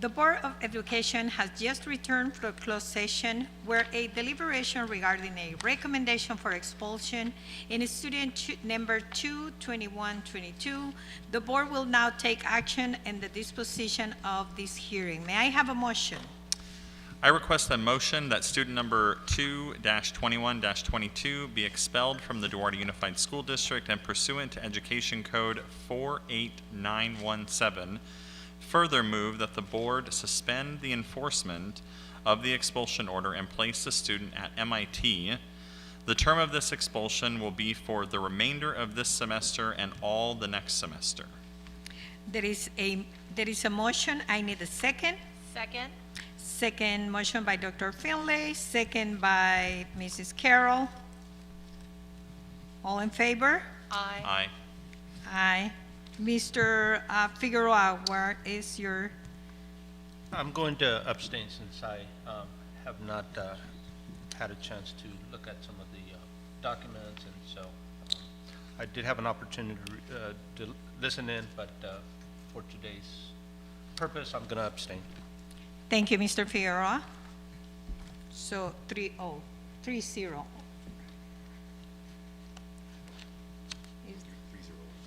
The Board of Education has just returned from a closed session where a deliberation regarding a recommendation for expulsion in student number 22122. The board will now take action in the disposition of this hearing. May I have a motion? I request a motion that student number 2-21-22 be expelled from the Duarte Unified School District and pursuant to Education Code 48917. Further move that the board suspend the enforcement of the expulsion order and place the student at MIT. The term of this expulsion will be for the remainder of this semester and all the next semester. There is a motion. I need a second. Second. Second motion by Dr. Finlay, second by Mrs. Carroll. All in favor? Aye. Aye. Aye. Mr. Figueroa, where is your? I'm going to abstain since I have not had a chance to look at some of the documents, and so I did have an opportunity to listen in, but for today's purpose, I'm going to abstain. Thank you, Mr. Figueroa. So 3-0, 3-0.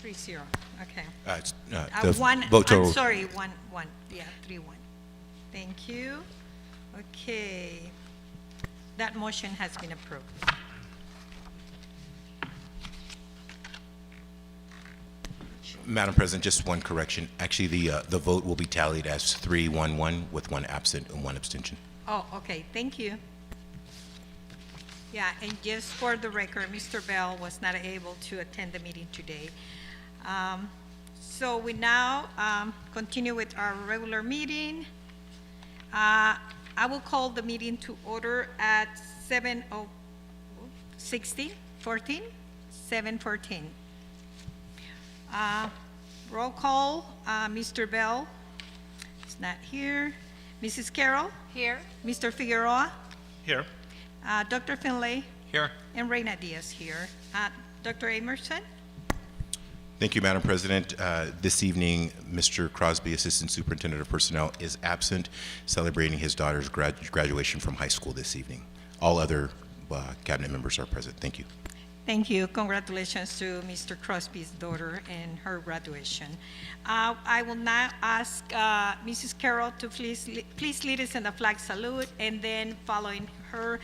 3-0, okay. The vote total. I'm sorry, one, yeah, 3-1. Thank you. Okay, that motion has been approved. Madam President, just one correction. Actually, the vote will be tallied as 3-1-1 with one absent and one abstention. Oh, okay, thank you. Yeah, and just for the record, Mr. Bell was not able to attend the meeting today. So we now continue with our regular meeting. I will call the meeting to order at 7:14. Roll call, Mr. Bell is not here. Mrs. Carroll? Here. Mr. Figueroa? Here. Dr. Finlay? Here. And Reyna Diaz here. Dr. Emerson? Thank you, Madam President. This evening, Mr. Crosby, Assistant Superintendent of Personnel, is absent, celebrating his daughter's graduation from high school this evening. All other cabinet members are present. Thank you. Thank you. Congratulations to Mr. Crosby's daughter and her graduation. I will now ask Mrs. Carroll to please lead us in the flag salute, and then following her,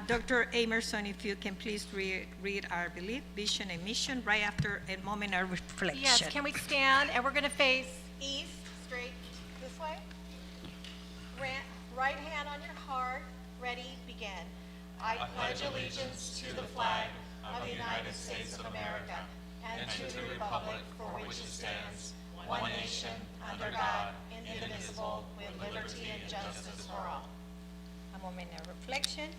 Dr. Emerson, if you can please read our belief, vision, and mission right after a moment of reflection. Yes, can we stand? And we're going to face east, straight this way. Right hand on your heart. Ready, begin. I pledge allegiance to the flag of the United States of America and to the republic for which it stands, one nation, under God, indivisible, with liberty and justice for all. A moment of reflection.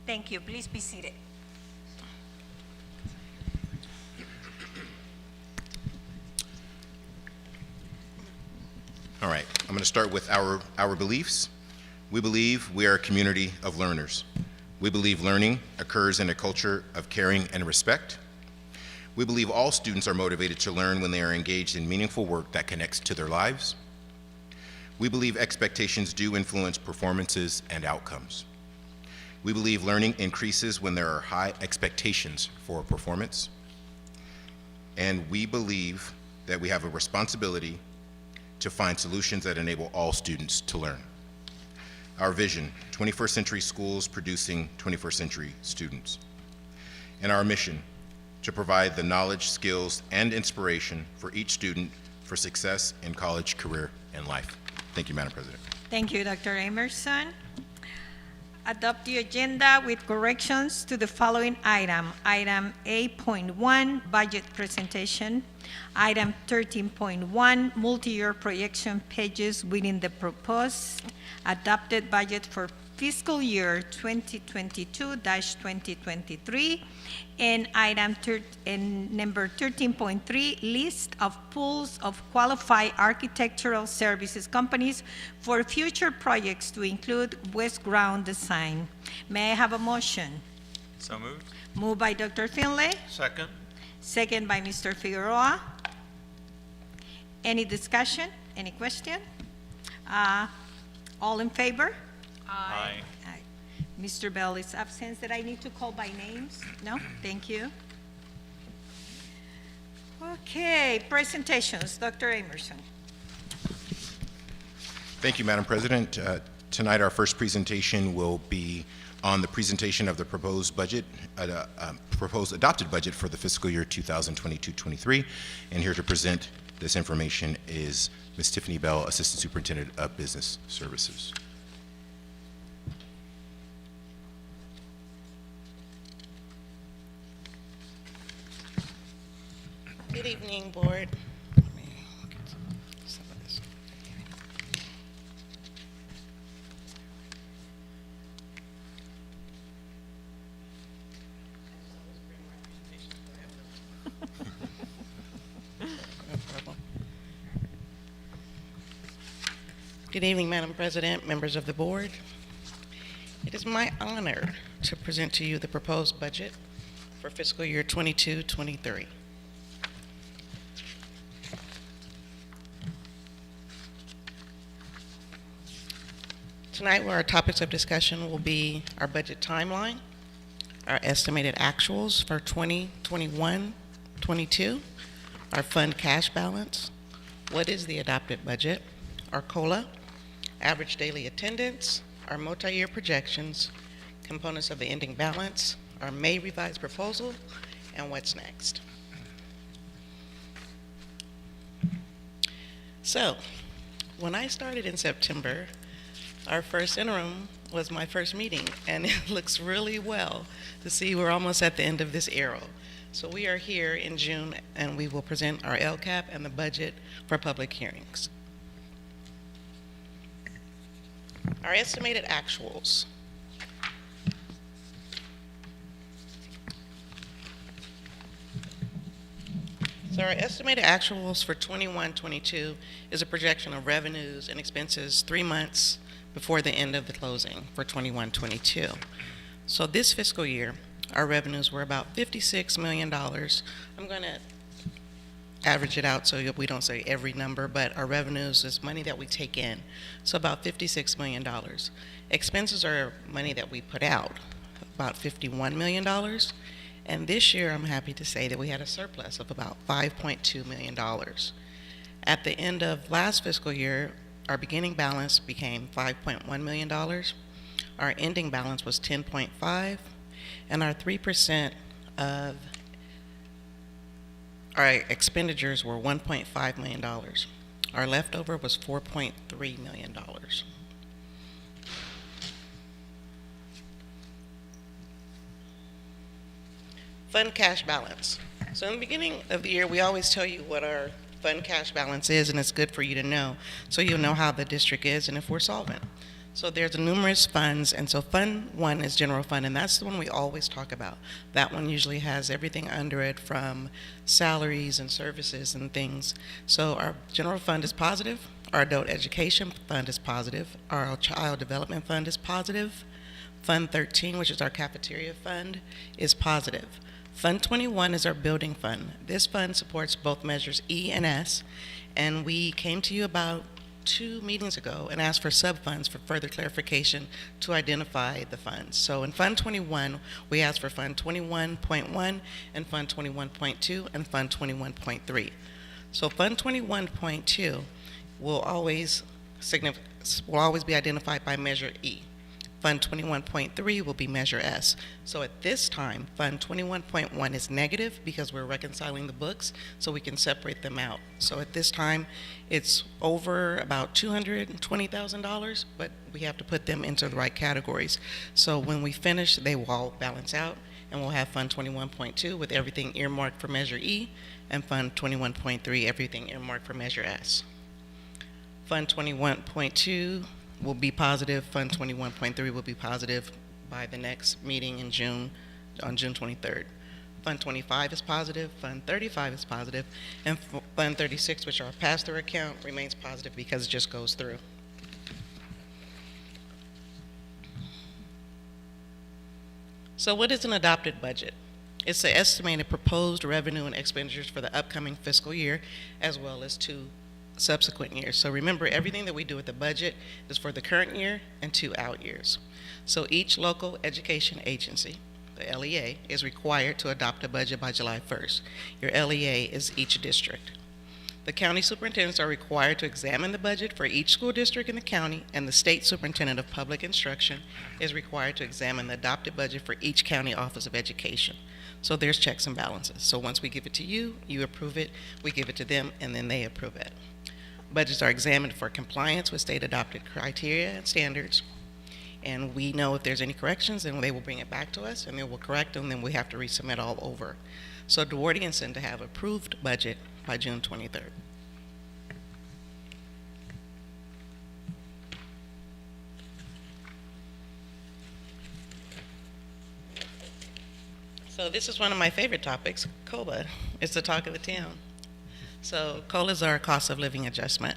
Thank you. Please be seated. All right, I'm going to start with our beliefs. We believe we are a community of learners. We believe learning occurs in a culture of caring and respect. We believe all students are motivated to learn when they are engaged in meaningful work that connects to their lives. We believe expectations do influence performances and outcomes. We believe learning increases when there are high expectations for performance. And we believe that we have a responsibility to find solutions that enable all students to learn. Our vision, 21st century schools producing 21st century students. And our mission, to provide the knowledge, skills, and inspiration for each student for success in college, career, and life. Thank you, Madam President. Thank you, Dr. Emerson. Adopt the agenda with corrections to the following item. Item 8.1, budget presentation. Item 13.1, multi-year projection pages within the proposed adopted budget for fiscal year 2022-2023. And item number 13.3, list of pools of qualified architectural services companies for future projects to include west ground design. May I have a motion? So moved. Moved by Dr. Finlay, Second. second by Mr. Figueroa. Any discussion? Any question? All in favor? Aye. Aye. Mr. Bell is absent. That I need to call by names? No? Thank you. Okay, presentations. Dr. Emerson. Thank you, Madam President. Tonight, our first presentation will be on the presentation of the proposed budget, proposed adopted budget for the fiscal year 2022-23. And here to present this information is Ms. Tiffany Bell, Assistant Superintendent of Business Services. Good evening, Board. Let me get some of this. No problem. Good evening, Madam President, members of the Board. It is my honor to present to you the proposed budget for fiscal year 22-23. Tonight, where our topics of discussion will be our budget timeline, our estimated actuals for 2021-22, our fund cash balance, what is the adopted budget, our COLA, average daily attendance, our multi-year projections, components of the ending balance, our May revised proposal, and what's next. So, when I started in September, our first interim was my first meeting, and it looks really well to see we're almost at the end of this era. So we are here in June, and we will present our LCAP and the budget for public hearings. Our estimated actuals. So our estimated actuals for 21-22 is a projection of revenues and expenses 3 months before the end of the closing for 21-22. So this fiscal year, our revenues were about $56 million. I'm going to average it out so we don't say every number, but our revenues is money that we take in. So about $56 million. Expenses are money that we put out, about $51 million. And this year, I'm happy to say that we had a surplus of about $5.2 million. At the end of last fiscal year, our beginning balance became $5.1 million. Our ending balance was 10.5, and our 3% of our expenditures were $1.5 million. Our leftover was $4.3 million. Fund cash balance. So in the beginning of the year, we always tell you what our fund cash balance is, and it's good for you to know, so you'll know how the district is and if we're solvent. So there's numerous funds, and so Fund 1 is general fund, and that's the one we always talk about. That one usually has everything under it from salaries and services and things. So our general fund is positive, our adult education fund is positive, our child development fund is positive, Fund 13, which is our cafeteria fund, is positive. Fund 21 is our building fund. This fund supports both measures E and S, and we came to you about 2 meetings ago and asked for sub-funds for further clarification to identify the funds. So in Fund 21, we asked for Fund 21.1 and Fund 21.2 and Fund 21.3. So Fund 21.2 will always be identified by measure E. Fund 21.3 will be measure S. So at this time, Fund 21.1 is negative because we're reconciling the books, so we can separate them out. So at this time, it's over about $220,000, but we have to put them into the right categories. So when we finish, they will all balance out, and we'll have Fund 21.2 with everything earmarked for measure E, and Fund 21.3, everything earmarked for measure S. Fund 21.2 will be positive. Fund 21.3 will be positive by the next meeting in June, on June 23rd. Fund 25 is positive, Fund 35 is positive, and Fund 36, which is our pass-through account, remains positive because it just goes through. So what is an adopted budget? It's the estimated proposed revenue and expenditures for the upcoming fiscal year, as well as 2 subsequent years. So remember, everything that we do with the budget is for the current year and 2 out years. So each local education agency, the LEA, is required to adopt a budget by July 1st. Your LEA is each district. The county superintendents are required to examine the budget for each school district in the county, and the state superintendent of public instruction is required to examine the adopted budget for each county office of education. So there's checks and balances. So once we give it to you, you approve it, we give it to them, and then they approve it. Budgets are examined for compliance with state-adopted criteria and standards, and we know if there's any corrections, then they will bring it back to us, and then we'll correct them, then we have to resubmit all over. So Duarte intends to have approved budget by June 23rd. So this is one of my favorite topics, COLA. It's the talk of the town. So COLAs are a cost of living adjustment.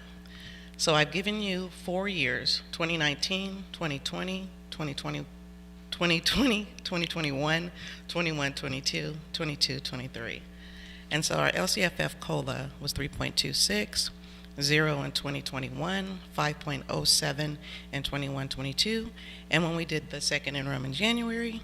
So I've given you 4 years, 2019, 2020, 2020, 2020, 2021, 21, 22, 22, 23. And so our LCFF COLA was 3.26, 0 in 2021, 5.07 in 21, 22. And when we did the second interim in January,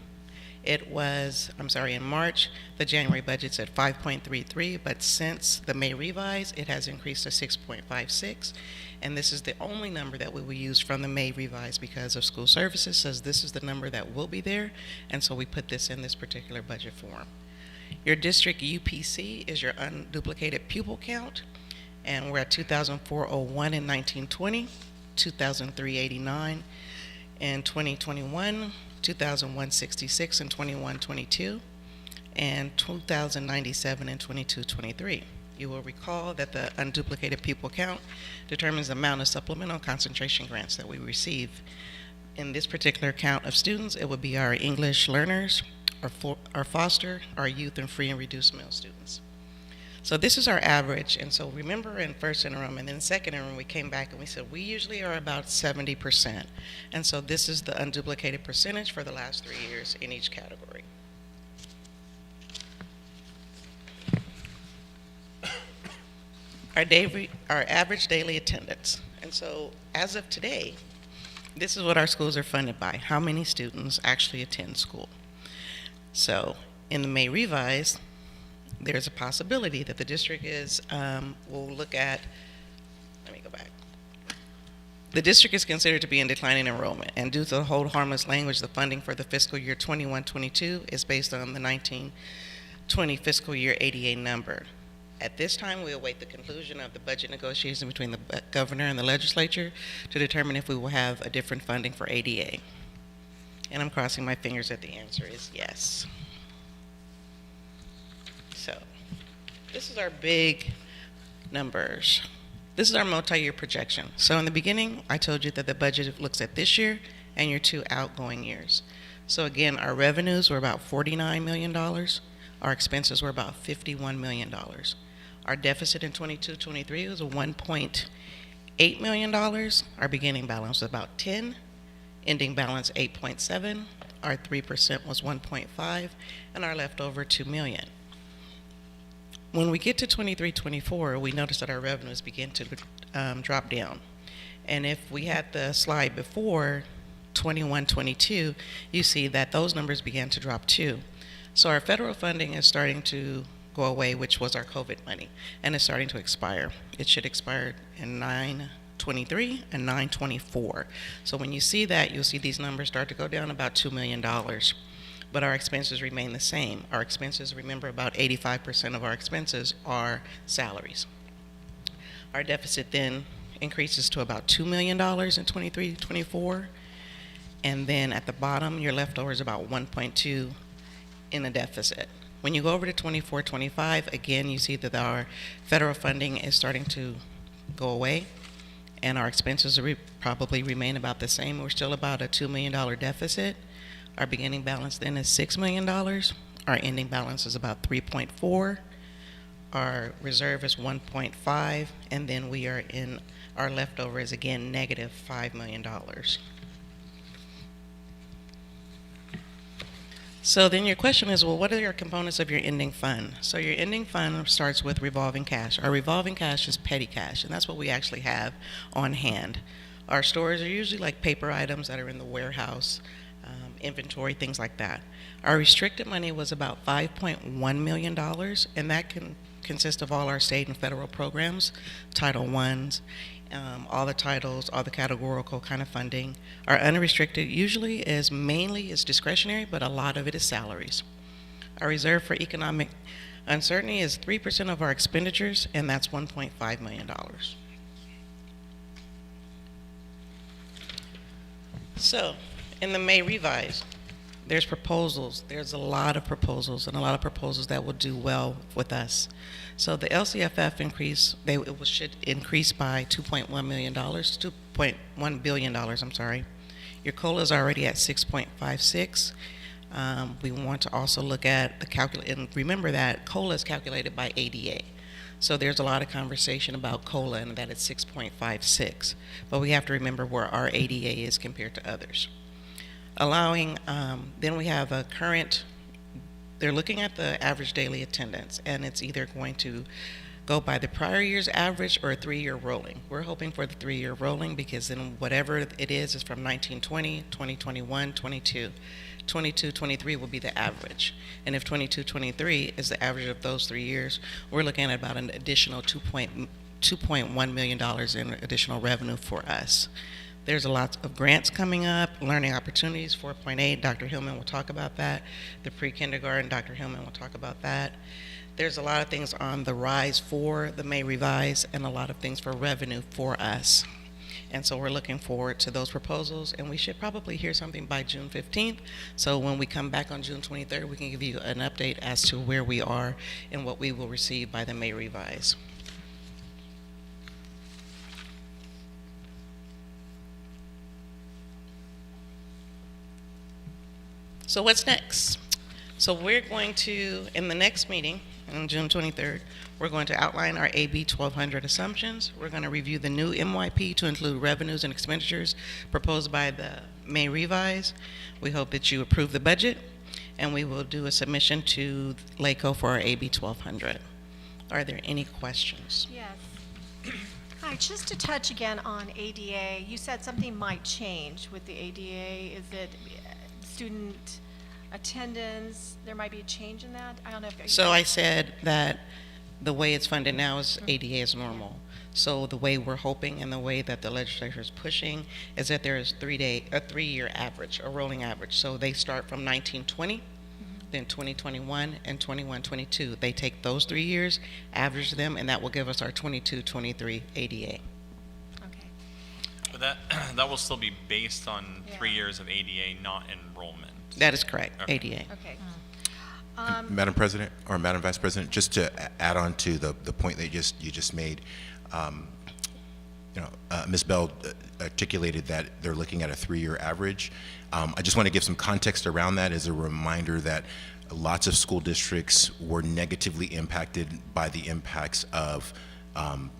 it was, in March, the January budget's at 5.33, but since the May revise, it has increased to 6.56. And this is the only number that we will use from the May revise because of school services says this is the number that will be there. And so we put this in this particular budget form. Your district UPC is your unduplicated pupil count. And we're at 2,401 in 1920, 2,389 in 2021, 2,166 in 21-22, and 2,097 in 22-23. You will recall that the unduplicated pupil count determines the amount of supplemental concentration grants that we receive. In this particular count of students, it would be our English learners, our foster, our youth, and free and reduced meal students. So this is our average, and so remember in first interim and then second interim we came back and we said we usually are about 70%. And so this is the unduplicated percentage for the last 3 years in each category. Our average daily attendance. And so as of today, this is what our schools are funded by, how many students actually attend school. So in the May revise, there's a possibility that the district will look at, let me go back. The district is considered to be in declining enrollment, and due to the hold harmless language, the funding for the fiscal year 21-22 is based on the 1920 fiscal year ADA number. At this time, we await the conclusion of the budget negotiation between the governor and the legislature to determine if we will have a different funding for ADA. And I'm crossing my fingers that the answer is yes. So this is our big numbers. This is our multi-year projection. So in the beginning, I told you that the budget looks at this year and your 2 outgoing years. So again, our revenues were about $49 million. Our expenses were about $51 million. Our deficit in 22-23 was $1.8 million. Our beginning balance was about 10, ending balance 8.7. Our 3% was 1.5, and our leftover $2 million. When we get to 23-24, we notice that our revenues begin to drop down. And if we had the slide before 21-22, you see that those numbers began to drop too. So our federal funding is starting to go away, which was our COVID money, and it's starting to expire. It should expire in 9/23 and 9/24. So when you see that, you'll see these numbers start to go down about $2 million. But our expenses remain the same. Our expenses, remember, about 85% of our expenses are salaries. Our deficit then increases to about $2 million in 23-24. And then at the bottom, your leftover is about 1.2 in a deficit. When you go over to 24-25, again, you see that our federal funding is starting to go away, and our expenses probably remain about the same. We're still about a $2 million deficit. Our beginning balance then is $6 million. Our ending balance is about 3.4. Our reserve is 1.5, and then we are in, our leftover is again negative $5 million. So then your question is, well, what are your components of your ending fund? So your ending fund starts with revolving cash. Our revolving cash is petty cash, and that's what we actually have on hand. Our stores are usually like paper items that are in the warehouse, inventory, things like that. Our restricted money was about $5.1 million, and that can consist of all our state and federal programs, Title I's, all the titles, all the categorical kind of funding. Our unrestricted usually is discretionary, but a lot of it is salaries. Our reserve for economic uncertainty is 3% of our expenditures, and that's $1.5 million. So, in the May revise, there's proposals. There's a lot of proposals, and a lot of proposals that will do well with us. So the LCFF increase, should increase by $2.1 million, $2.1 billion, I'm sorry. Your COLA is already at 6.56. We want to also look at and remember that COLA is calculated by ADA. So there's a lot of conversation about COLA and that it's 6.56. But we have to remember where our ADA is compared to others. Then we have a current, they're looking at the average daily attendance, and it's either going to go by the prior year's average or a 3-year rolling. We're hoping for the 3-year rolling because then whatever it is from 1920, 2021, 22. 22, 23 will be the average. And if 22, 23 is the average of those 3 years, we're looking at about an additional $2.1 million in additional revenue for us. There's a lot of grants coming up, learning opportunities, 4.8, Dr. Hillman will talk about that. The pre-kindergarten, Dr. Hillman will talk about that. There's a lot of things on the rise for the May revise and a lot of things for revenue for us. And so we're looking forward to those proposals, and we should probably hear something by June 15th. So when we come back on June 23rd, we can give you an update as to where we are and what we will receive by the May revise. So what's next? So we're going to, in the next meeting, on June 23rd, we're going to outline our AB 1200 assumptions. We're going to review the new MYP to include revenues and expenditures proposed by the May revise. We hope that you approve the budget, and we will do a submission to LACO for our AB 1200. Are there any questions? Yes. Hi, just to touch again on ADA, you said something might change with the ADA. Is it student attendance? There might be a change in that? I don't know if... So I said that the way it's funded now is ADA is normal. So the way we're hoping and the way that the legislature is pushing is that there is a 3-year average, a rolling average. So they start from 1920, then 2021, and 21-22. They take those 3 years, average them, and that will give us our 22-23 ADA. Okay. But that will still be based on Yeah. 3 years of ADA, not enrollment. That is correct, Okay. ADA. Okay. Madam President, or Madam Vice President, just to add on to the point that you just made, Ms. Bell articulated that they're looking at a 3-year average. I just want to give some context around that as a reminder that lots of school districts were negatively impacted by the impacts of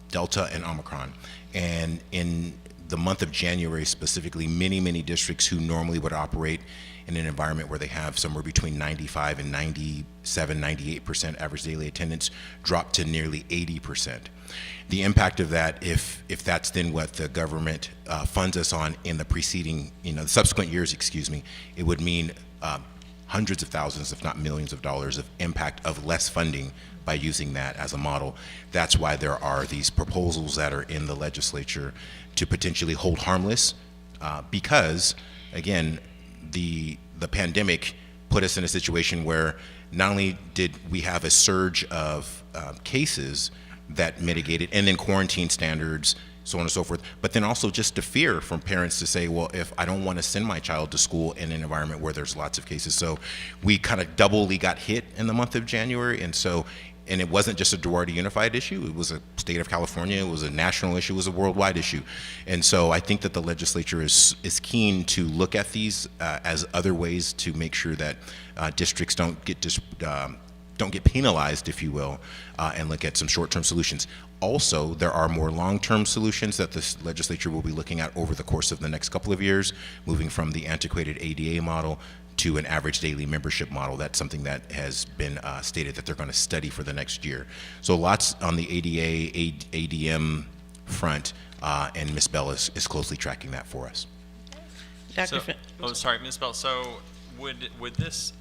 Delta and Omicron. And in the month of January specifically, many districts who normally would operate in an environment where they have somewhere between 95 and 97, 98% average daily attendance dropped to nearly 80%. The impact of that, if that's then what the government funds us on in the preceding, the subsequent years, it would mean hundreds of thousands, if not millions of dollars of impact of less funding by using that as a model. That's why there are these proposals that are in the legislature to potentially hold harmless because, again, the pandemic put us in a situation where not only did we have a surge of cases that mitigated, and then quarantine standards, so on and so forth, but then also just the fear from parents to say, well, if I don't want to send my child to school in an environment where there's lots of cases. So we kind of doubly got hit in the month of January, and it wasn't just a Duarte unified issue, it was a state of California, it was a national issue, it was a worldwide issue. And so I think that the legislature is keen to look at these as other ways to make sure that districts don't get penalized, if you will, and look at some short-term solutions. Also, there are more long-term solutions that this legislature will be looking at over the course of the next couple of years, moving from the antiquated ADA model to an average daily membership model. That's something that has been stated that they're going to study for the next year. So lots on the ADA, ADM front, and Ms. Bell is closely tracking that for us. Dr. So, Fin- oh, sorry, Ms. Bell, so would this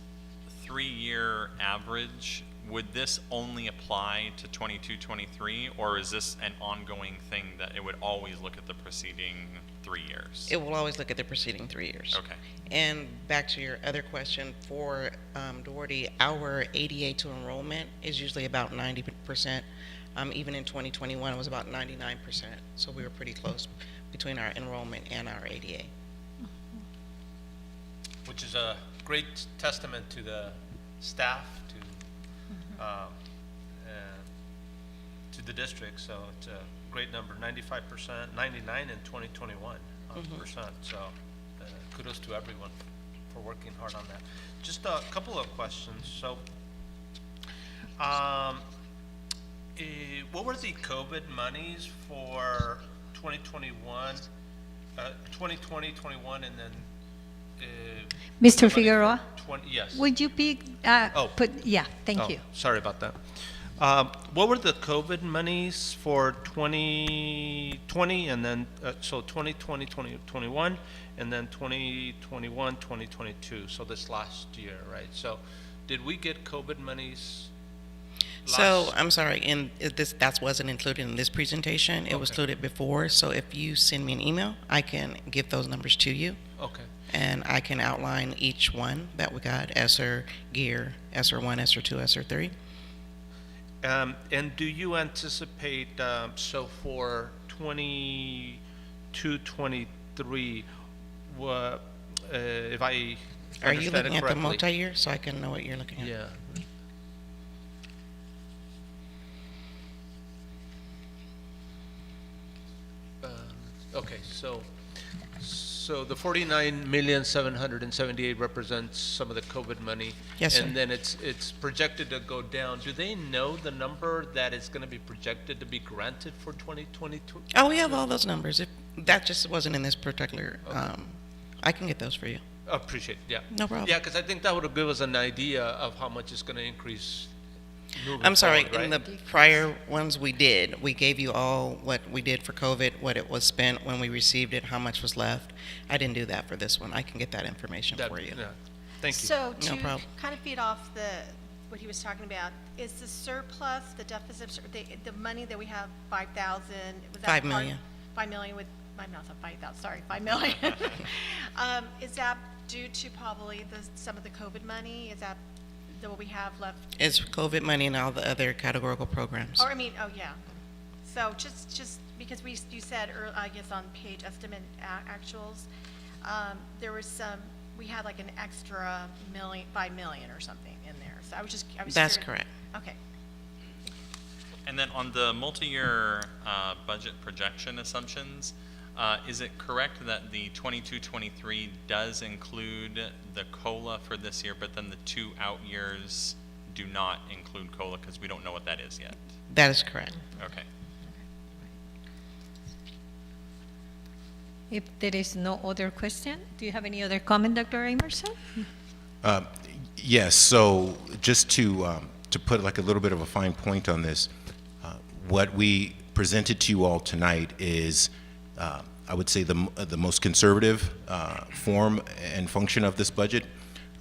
3-year average, would this only apply to 22, 23, or is this an ongoing thing that it would always look at the preceding 3 years? It will always look at the preceding 3 years. Okay. And back to your other question, for Duarte, our ADA to enrollment is usually about 90%. Even in 2021, it was about 99%. So we were pretty close between our enrollment and our ADA. Which is a great testament to the staff, to the district. So it's a great number, 95%, 99 in 2021 percent. So kudos to everyone for working hard on that. Just a couple of questions. So, what were the COVID monies for 2021, 2020, 21, and then? Mr. Figueroa, Yes. would you be, Oh. yeah, thank Oh, you. sorry about that. What were the COVID monies for 2020 and then, so 2020, 2021, and then 2021, 2022, so this last year, right? So did we get COVID monies So last? I'm sorry, that wasn't included in this presentation. It was Okay. included before. So if you send me an email, I can give those numbers to you. Okay. And I can outline each one that we got, ESSER, GEAR, ESSER 1, ESSER 2, ESSER 3. And do you anticipate, so for 22, 23, if I Are you understand looking it at the correctly? multi-year, so I can know what you're looking at? Yeah. Okay, so the 49,778,000 represents some of the COVID money. Yes, sir. And then it's projected to go down. Do they know the number that is going to be projected to be granted for 2022? Oh, we have all those numbers. If that just wasn't in this particular, I can get those for you. Appreciate it, yeah. No problem. Yeah, because I think that would give us an idea of how much it's going to increase moving I'm sorry, forward, in right? the prior ones we gave you all what we did for COVID, what it was spent when we received it, how much was left. I didn't do that for this one. I can get that information That- for you. yeah. Thank you. So No to problem. kind of feed off what he was talking about, is the surplus, the deficit, the money that we have, 5,000? was that 5 part- million. 5 million with, my mouth on 5,000, sorry, 5 million. Is that due to probably some of the COVID money? Is that what we have left? It's COVID money and all the other categorical programs. Or, oh, yeah. So just because you said, I guess on page estimate actuals, there was we had like an extra 5 million or something in there. So I was That's curious. correct. Okay. And then on the multi-year budget projection assumptions, is it correct that the 22-23 does include the COLA for this year, but then the 2 out years do not include COLA because we don't know what that is yet? That is correct. Okay. If there is no other question, do you have any other comment, Dr. Emerson? Yes, so just to put like a little bit of a fine point on this, what we presented to you all tonight is, I would say, the most conservative form and function of this budget.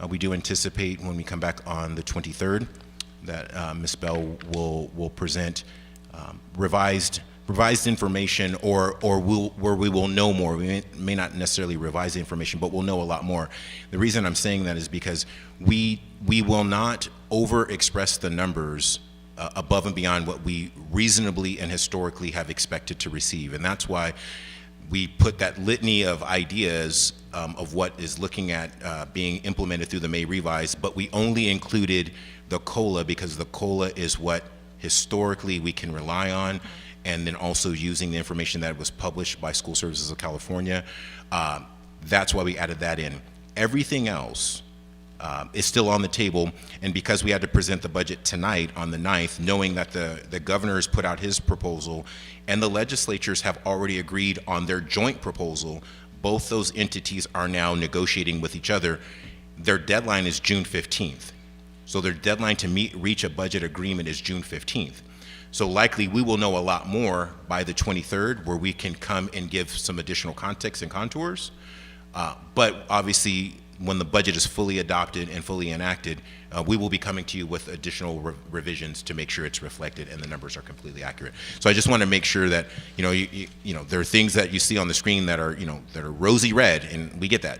We do anticipate when we come back on the 23rd that Ms. Bell will present revised information, or where we will know more. We may not necessarily revise the information, but we'll know a lot more. The reason I'm saying that is because we will not over-express the numbers above and beyond what we reasonably and historically have expected to receive. And that's why we put that litany of ideas of what is looking at being implemented through the May revise, but we only included the COLA because the COLA is what historically we can rely on, and then also using the information that was published by School Services of California. That's why we added that in. Everything else is still on the table, and because we had to present the budget tonight on the 9th, knowing that the governor has put out his proposal and the legislatures have already agreed on their joint proposal, both those entities are now negotiating with each other. their deadline is June 15th. So their deadline to reach a budget agreement is June 15th. So likely we will know a lot more by the 23rd, where we can come and give some additional context and contours. But obviously, when the budget is fully adopted and fully enacted, we will be coming to you with additional revisions to make sure it's reflected and the numbers are completely accurate. So I just want to make sure that there are things that you see on the screen that are that are rosy red, and we get that.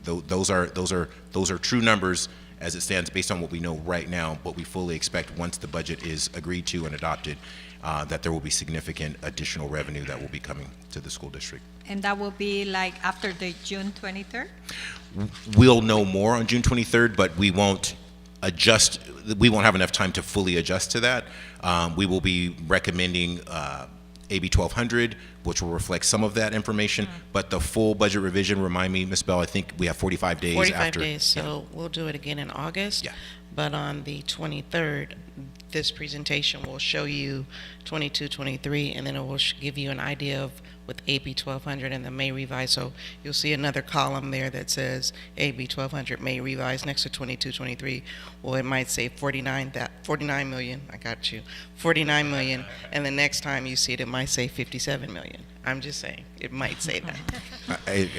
Those are true numbers as it stands based on what we know right now. But we fully expect, once the budget is agreed to and adopted, that there will be significant additional revenue that will be coming to the school district. And that will be like after the June 23rd? We'll know more on June 23rd, but we won't adjust. We won't have enough time to fully adjust to that. We will be recommending AB 1200, which will reflect some of that information, but the full budget revision, remind me, Ms. Bell, I think we have 45 days 45 after. days, so we'll do it again in August. Yeah. But on the 23rd, this presentation will show you 22, 23, and then it will give you an idea of with AB 1200 and the May revise. So you'll see another column there that says AB 1200 May revise next to 22, 23. Well, it might say 49 million. I got you. 49 million, and the next time you see it, it might say 57 million. I'm just saying, it might say that. I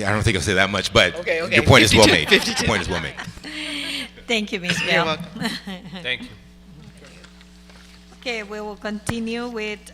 don't think I'll say that much, but Okay. your point is well 52, made. 52. Your point is well made. Thank you, Ms. You're Bell. welcome. Thank you. Okay, we will continue with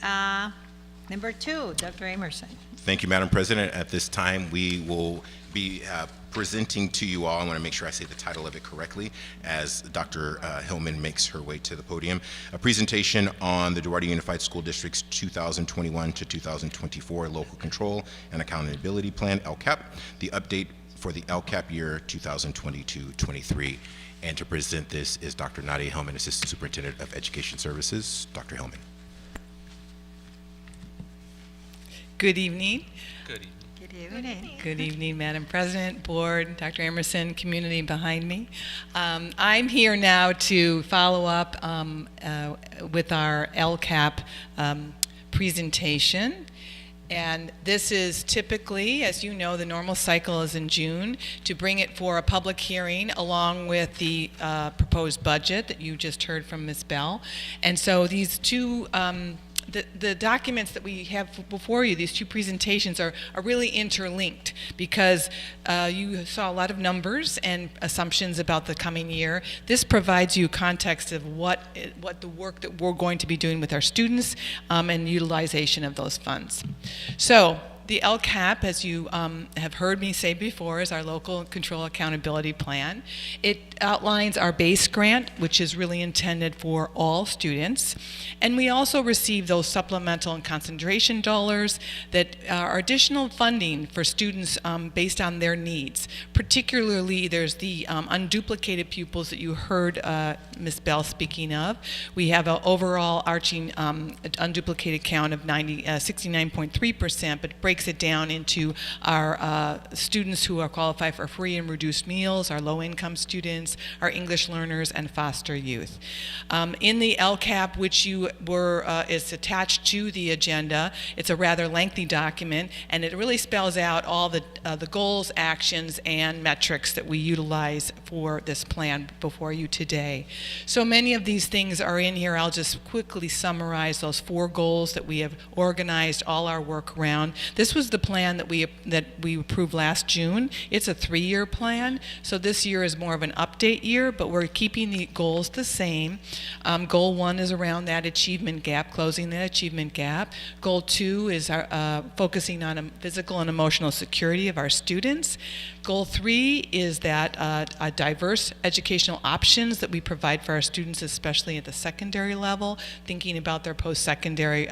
number 2, Dr. Emerson. Thank you, Madam President. At this time, we will be presenting to you all, I want to make sure I say the title of it correctly, as Dr. Hillman makes her way to the podium, a presentation on the Duarte Unified School District's 2021 to 2024 Local Control and Accountability Plan, LCAP, the update for the LCAP year 2022-23. And to present this is Dr. Nadia Hillman, Assistant Superintendent of Education Services. Dr. Hillman. Good evening. Good evening. Good evening. Good evening, Madam President, Board, Dr. Emerson, community behind me. I'm here now to follow up with our LCAP presentation. And this is typically, as you know, the normal cycle is in June, to bring it for a public hearing along with the proposed budget that you just heard from Ms. Bell. And so these two the documents that we have before you, these two presentations, are really interlinked because you saw a lot of numbers and assumptions about the coming year. This provides you context of what the work that we're going to be doing with our students and utilization of those funds. So the LCAP, as you have heard me say before, is our Local Control Accountability Plan. It outlines our base grant, which is really intended for all students. And we also receive those supplemental and concentration dollars that are additional funding for students based on their needs. Particularly, there's the unduplicated pupils that you heard Ms. Bell speaking of. We have an overall arching unduplicated count of 69.3%, but breaks it down into our students who are qualified for free and reduced meals, our low-income students, our English learners, and foster youth. In the LCAP, which you were is attached to the agenda, it's a rather lengthy document, and it really spells out all the goals, actions, and metrics that we utilize for this plan before you today. So many of these things are in here. I'll just quickly summarize those 4 goals that we have organized all our work around. This was the plan that we approved last June. It's a 3-year plan, so this year is more of an update year, but we're keeping the goals the same. Goal 1 is around that achievement gap, closing that achievement gap. Goal 2 is focusing on physical and emotional security of our students. Goal 3 is that diverse educational options that we provide for our students, especially at the secondary level, thinking about their post-secondary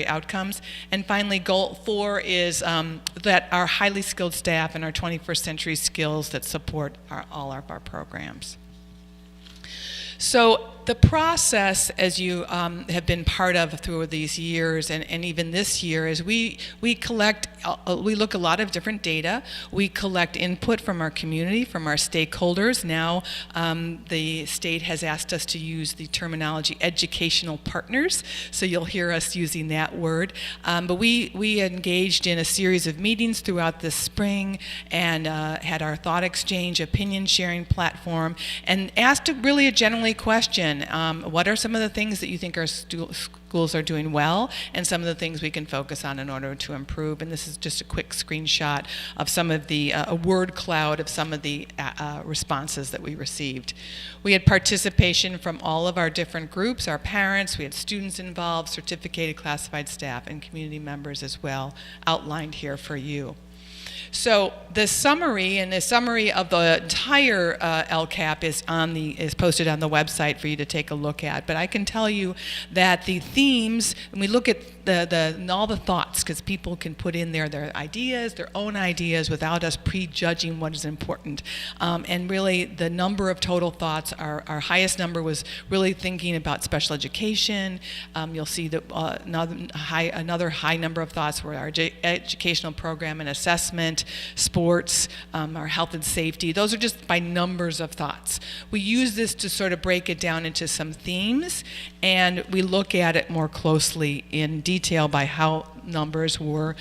outcomes. And finally, goal 4 is that our highly skilled staff and our 21st century skills that support all of our programs. So the process, as you have been part of through these years, and even this year, is we collect, we look a lot of different data. We collect input from our community, from our stakeholders. Now, the state has asked us to use the terminology educational partners, so you'll hear us using that word. But we engaged in a series of meetings throughout the spring and had our thought exchange, opinion sharing platform, and asked really a generally question. What are some of the things that you think our schools are doing well, and some of the things we can focus on in order to improve? And this is just a quick screenshot of some of the, a word cloud of some of the responses that we received. We had participation from all of our different groups, our parents, we had students involved, certificated classified staff, and community members as well, outlined here for you. So the summary of the entire LCAP is posted on the website for you to take a look at. But I can tell you that the themes, and we look at all the thoughts, because people can put in there their ideas, their own ideas, without us prejudging what is important. And really, the number of total thoughts, our highest number was really thinking about special education. You'll see that another high number of thoughts were our educational program and assessment, sports, our health and safety. Those are just by numbers of thoughts. We use this to sort of break it down into some themes, and we look at it more closely in detail by how numbers were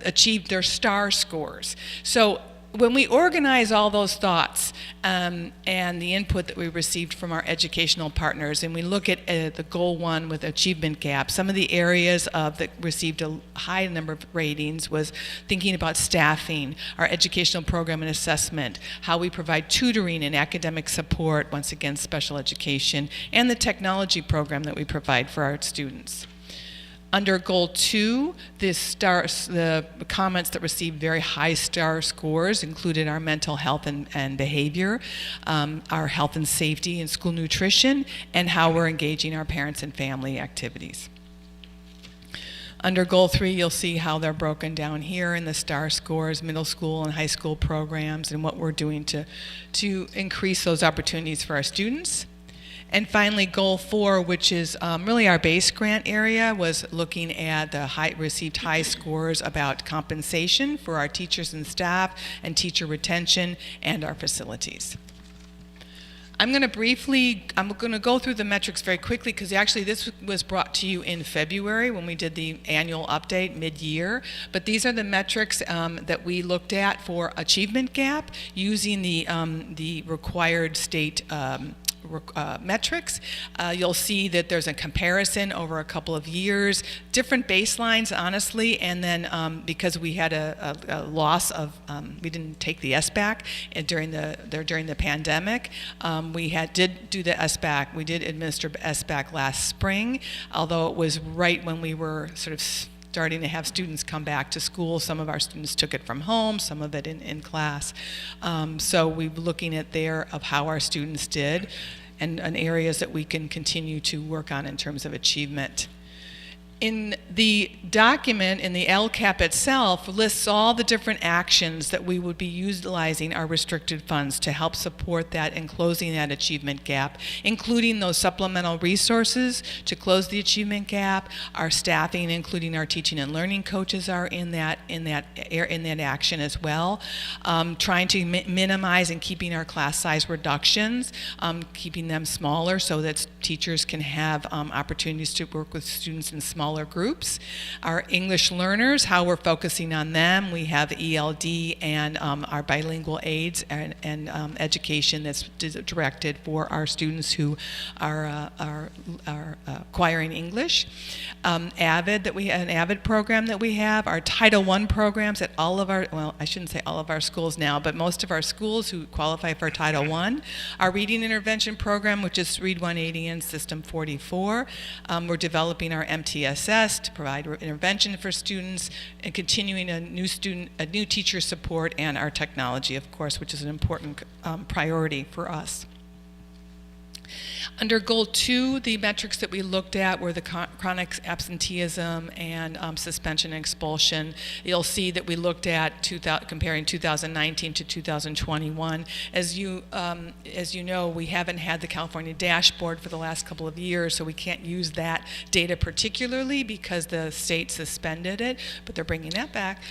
achieved their STAR scores. So when we organize all those thoughts and the input that we received from our educational partners, and we look at the goal 1 with achievement gap, some of the areas that received a high number of ratings was thinking about staffing, our educational program and assessment, how we provide tutoring and academic support, once again special education, and the technology program that we provide for our students. Under Goal 2, the comments that received very high STAR scores included our mental health and behavior, our health and safety and school nutrition, and how we're engaging our parents and family activities. Under Goal 3, you'll see how they're broken down here in the STAR scores, middle school and high school programs, and what we're doing to increase those opportunities for our students. And finally, Goal 4, which is really our base grant area, was looking at the received high scores about compensation for our teachers and staff, and teacher retention, and our facilities. I'm going to go through the metrics very quickly, because actually this was brought to you in February when we did the annual update mid-year. But these are the metrics that we looked at for achievement gap using the required state metrics. You'll see that there's a comparison over a couple of years, different baselines, honestly, and then because we had a loss of, we didn't take the SBAC during the pandemic, we did do the SBAC. We did administer SBAC last spring, although it was right when we were sort of starting to have students come back to school. Some of our students took it from home, some of it in class. So we're looking at of how our students did and areas that we can continue to work on in terms of achievement. In the document, in the LCAP itself, lists all the different actions that we would be utilizing our restricted funds to help support that and closing that achievement gap, including those supplemental resources to close the achievement gap. Our staffing, including our teaching and learning coaches, are in that action as well. Trying to minimize and keeping our class size reductions, keeping them smaller so that teachers can have opportunities to work with students in smaller groups. Our English learners, how we're focusing on them. We have ELD and our bilingual aids and education that's directed for our students who are acquiring English. AVID, an AVID program that we have. Our Title I programs at all of our, well, I shouldn't say all of our schools now, but most of our schools who qualify for Title I. Our reading intervention program, which is Read 180 and System 44. We're developing our MTSS to provide intervention for students, and continuing a new teacher support, and our technology, of course, which is an important priority for us. Under Goal 2, the metrics that we looked at were the chronic absenteeism and suspension and expulsion. You'll see that we looked at comparing 2019 to 2021. As you know, we haven't had the California dashboard for the last couple of years, so we can't use that data particularly because the state suspended it, but they're bringing that back.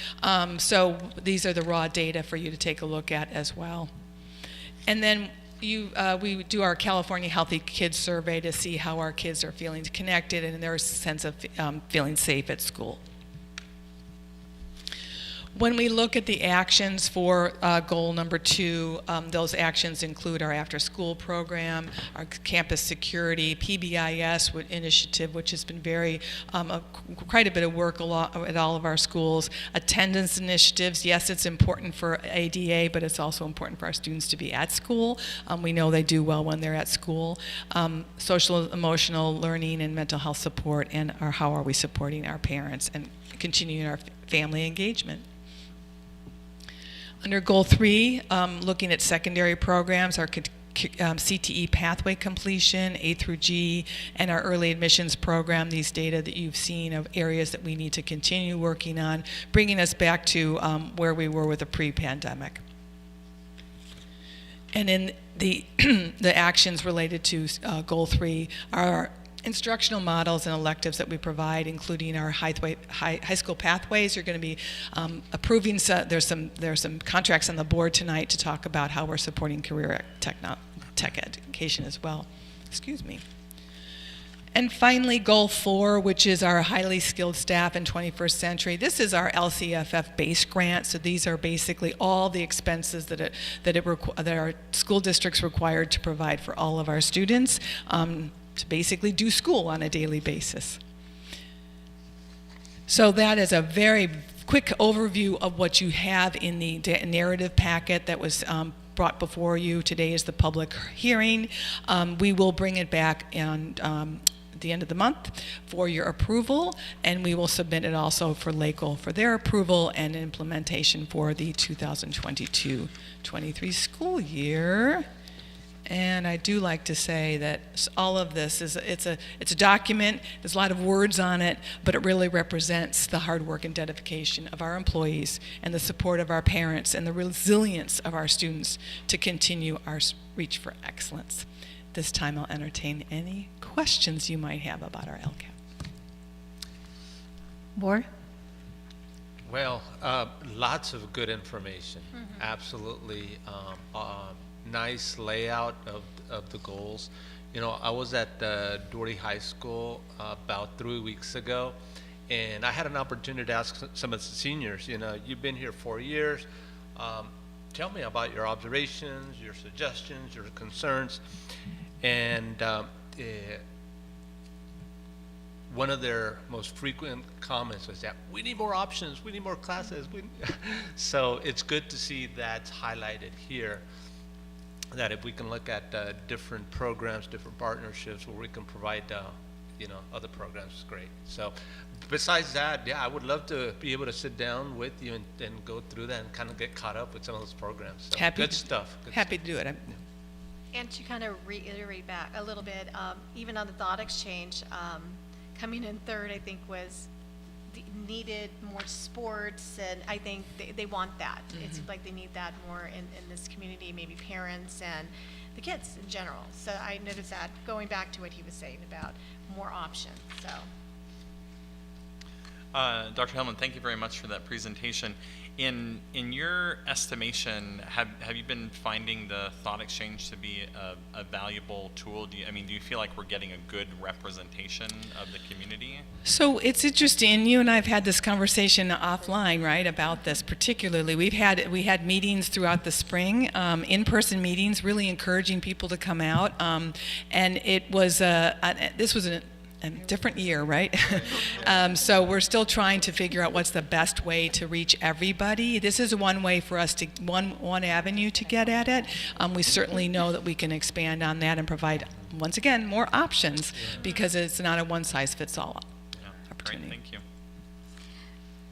So these are the raw data for you to take a look at as well. And then we do our California Healthy Kids Survey to see how our kids are feeling connected and their sense of feeling safe at school. When we look at the actions for goal number 2, those actions include our after-school program, our campus security, PBIS initiative, which has been quite a bit of work at all of our schools, attendance initiatives. Yes, it's important for ADA, but it's also important for our students to be at school. We know they do well when they're at school. Social, emotional learning, and mental health support, and how are we supporting our parents and continuing our family engagement. Under Goal 3, looking at secondary programs, our CTE pathway completion, A through G, and our early admissions program, these data that you've seen of areas that we need to continue working on, bringing us back to where we were with the pre-pandemic. And in the actions related to Goal 3 are instructional models and electives that we provide, including our high school pathways. You're going to be approving. There's some contracts on the board tonight to talk about how we're supporting career tech education as well. Excuse me. And finally, Goal 4, which is our highly skilled staff in 21st century. This is our LCFF base grant. So these are basically all the expenses that our school districts required to provide for all of our students. To basically do school on a daily basis. So that is a very quick overview of what you have in the narrative packet that was brought before you. Today is the public hearing. We will bring it back on the end of the month for your approval, and we will submit it also for LACL for their approval and implementation for the 2022-23 school year. And I do like to say that all of this it's a document. There's a lot of words on it, but it really represents the hard work and dedication of our employees and the support of our parents and the resilience of our students to continue our reach for excellence. This time I'll entertain any questions you might have about our LCAP. Board? Well, lots of good information. Absolutely. Nice layout of the goals. You know, I was at Duarte High School about 3 weeks ago, and I had an opportunity to ask some of the seniors, you know, you've been here 4 years. Tell me about your observations, your suggestions, your concerns. And one of their most frequent comments was that we need more options, we need more classes. So it's good to see that's highlighted here, that if we can look at different programs, different partnerships where we can provide, you know, other programs, is great. So besides that, yeah, I would love to be able to sit down with you and go through that and kind of get caught up with some of those programs. So good stuff. Happy to do it. And to kind of reiterate back a little bit, even on the thought exchange, coming in third, I think needed more sports, and I think they want that. It seems like they need that more in this community, maybe parents and the kids in general. So I noticed that, going back to what he was saying about more options. So, Dr. Hellman, thank you very much for that presentation. In your estimation, have you been finding the thought exchange to be a valuable tool? Do you feel like we're getting a good representation of the community? So it's interesting. You and I have had this conversation offline, right, about this particularly. We had meetings throughout the spring, in-person meetings, really encouraging people to come out, and it was this was a different year, right? So we're still trying to figure out what's the best way to reach everybody. This is one way for us to, one avenue to get at it. We certainly know that we can expand on that and provide, once again, more options, because it's not a one-size-fits-all opportunity. Great, thank you.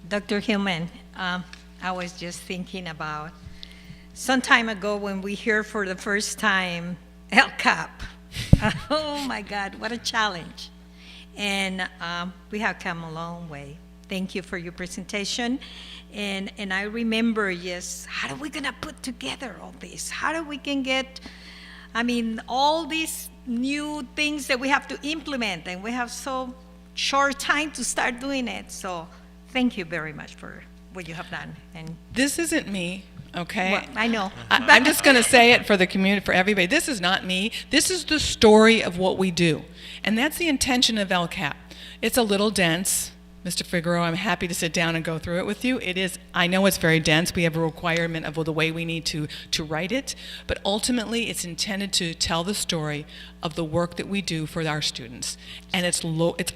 Dr. Hillman, I was just thinking about some time ago when we heard for the first time LCAP. Oh my God, what a challenge. And we have come a long way. Thank you for your presentation. And I remember, yes, how are we gonna put together all this? How do we can get, I mean, all these new things that we have to implement, and we have so short time to start doing it. So thank you very much for what you have done. And This isn't me, okay? well, I know. I'm just going to say it for the community, for everybody. This is not me. This is the story of what we do. And that's the intention of LCAP. It's a little dense. Mr. Figueroa, I'm happy to sit down and go through it with you. It is, I know it's very dense. We have a requirement of the way we need to write it. But ultimately, it's intended to tell the story of the work that we do for our students. And it's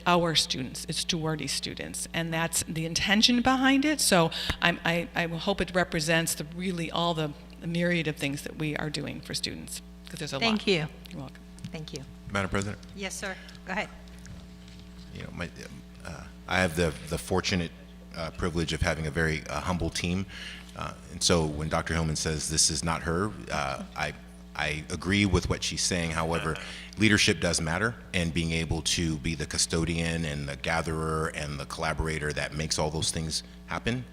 our students. It's Duarte students. And that's the intention behind it. So I hope it represents really all the myriad of things that we are doing for students. Because there's a lot. Thank you. You're welcome. Thank you. Madam President? Yes, sir. Go ahead. You know, I have the fortunate privilege of having a very humble team, and so when Dr. Hillman says this is not her, I agree with what she's saying. However, leadership does matter, and being able to be the custodian and the gatherer and the collaborator that makes all those things happen.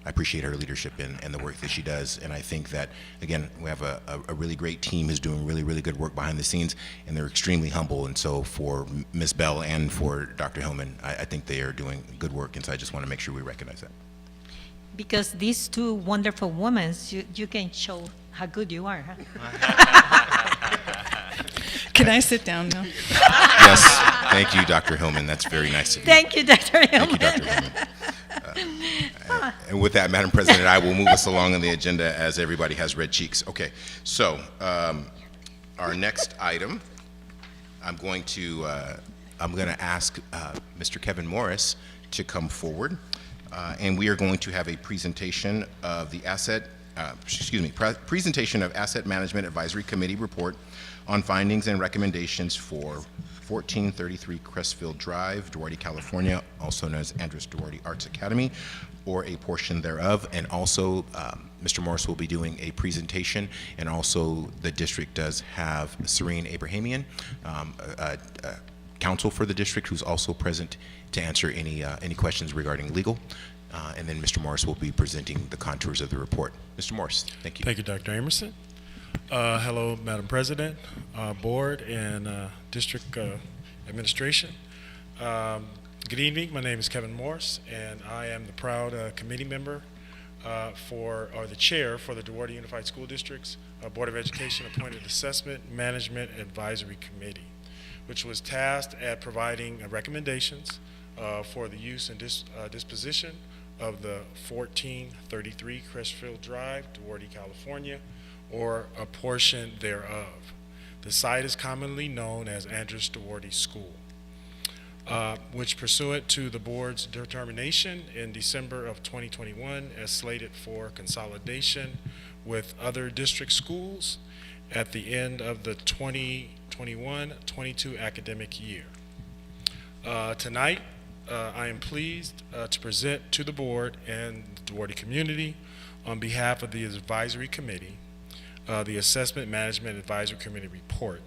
I appreciate her leadership and the work that she does, and I think that, again, we have a really great team who's doing really, really good work behind the scenes, and they're extremely humble, and so for Ms. Bell and for Dr. Hillman, I think they are doing good work, and so I just want to make sure we recognize that. Because these two wonderful women, you can show how good you are, huh? Can I sit down now? Yes, thank you, Dr. Hillman, that's very nice of you. Thank you, Dr. Thank you, Hillman. Dr. Hillman. And with that, Madam President, I will move us along on the agenda as everybody has red cheeks. Okay, so our next item, I'm going to ask Mr. Kevin Morris to come forward, and we are going to have a presentation of the presentation of Asset Management Advisory Committee report on findings and recommendations for 1433 Crestfield Drive, Duarte, California, also known as Andres Duarte Arts Academy, or a portion thereof. And also, Mr. Morris will be doing a presentation, and also the district does have Serene Abrahamian, counsel for the district, who's also present to answer any questions regarding legal. And then Mr. Morris will be presenting the contours of the report. Mr. Morris, thank you. Thank you, Dr. Emerson. Hello, Madam President, Board, and District Administration. Good evening. My name is Kevin Morris, and I am the proud committee member or the chair for the Duarte Unified School District's Board of Education appointed Assessment Management Advisory Committee, which was tasked at providing recommendations for the use and disposition of the 1433 Crestfield Drive, Duarte, California, or a portion thereof. The site is commonly known as Andres Duarte School, which pursuant to the board's determination in December of 2021 as slated for consolidation with other district schools at the end of the 2021-22 academic year. Tonight, I am pleased to present to the board and the Duarte community on behalf of the advisory committee the Assessment Management Advisory Committee report,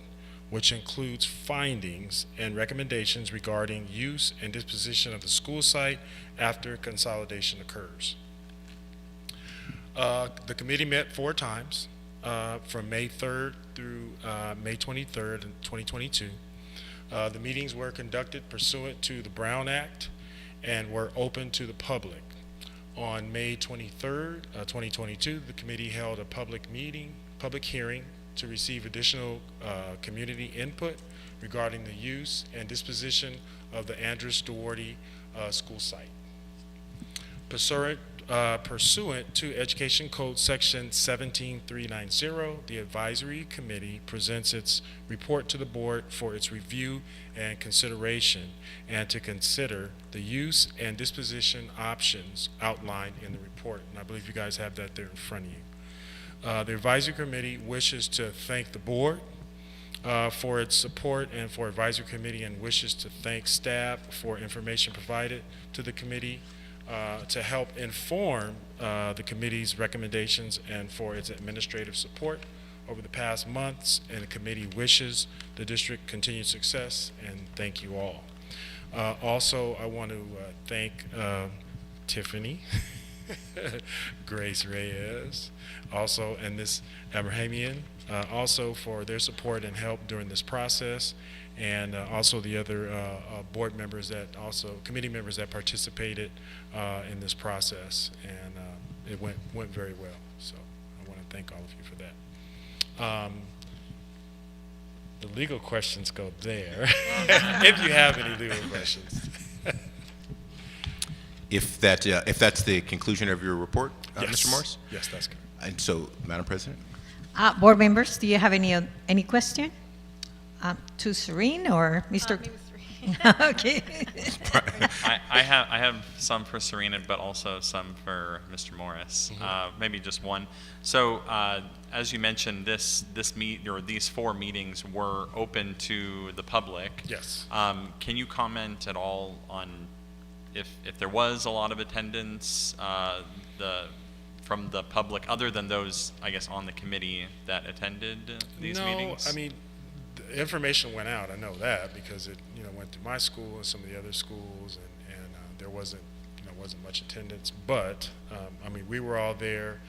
which includes findings and recommendations regarding use and disposition of the school site after consolidation occurs. The committee met 4 times from May 3rd through May 23rd, 2022. The meetings were conducted pursuant to the Brown Act and were open to the public. On May 23rd, 2022, the committee held a public hearing to receive additional community input regarding the use and disposition of the Andres Duarte school site. Pursuant to Education Code Section 17390, the advisory committee presents its report to the board for its review and consideration, and to consider the use and disposition options outlined in the report. And I believe you guys have that there in front of you. The advisory committee wishes to thank the board for its support and for advisory committee, and wishes to thank staff for information provided to the committee to help inform the committee's recommendations, and for its administrative support over the past months, and the committee wishes the district continued success, and thank you all. Also, I want to thank Tiffany, Grace Reyes, also, and this Abrahamian, also for their support and help during this process, and also the other board members that also, committee members that participated in this process, and it went very well. So I want to thank all of you for that. The legal questions go there, if you have any legal questions. If that's the conclusion of your report, Yes. Mr. Morris? Yes, that's good. And so, Madam President? Board members, do you have any question? To Serene or Mr.? Okay. I have some for Serena, but also some for Mr. Morris. Maybe just one. So, as you mentioned, these 4 meetings were open to the public. Yes. Can you comment at all on if there was a lot of attendance from the public, other than those, I guess, on the committee that attended these meetings? No, I mean, the information went out. I know that because it, went to my school and some of the other schools, and there wasn't much attendance. But I mean, we were all there.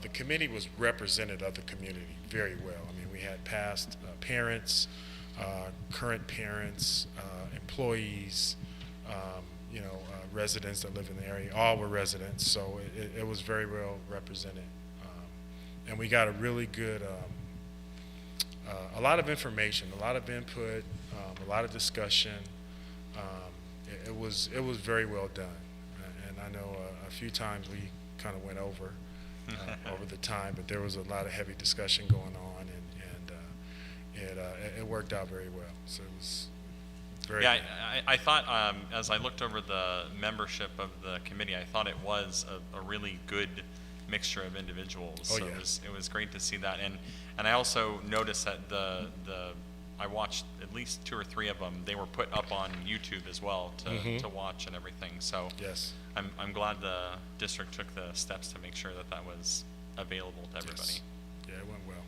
The committee was representative of the community very well. I mean, we had past parents, current parents, employees, residents that live in the area. All were residents, so it was very well represented, and we got a really good. A lot of information, a lot of input, a lot of discussion. It was very well done, and I know a few times we kind of went over the time, but there was a lot of heavy discussion going on, and it worked out very well. So it was very. Yeah, I thought as I looked over the membership of the committee, I thought it was a really good mixture of individuals. Oh, so yeah. it was great to see that, and I also noticed that I watched at least 2 or 3 of them. They were put up on YouTube as well to watch and everything. So Yes. I'm glad the district took the steps to make sure that was available to everybody. Yes. Yeah, it went well.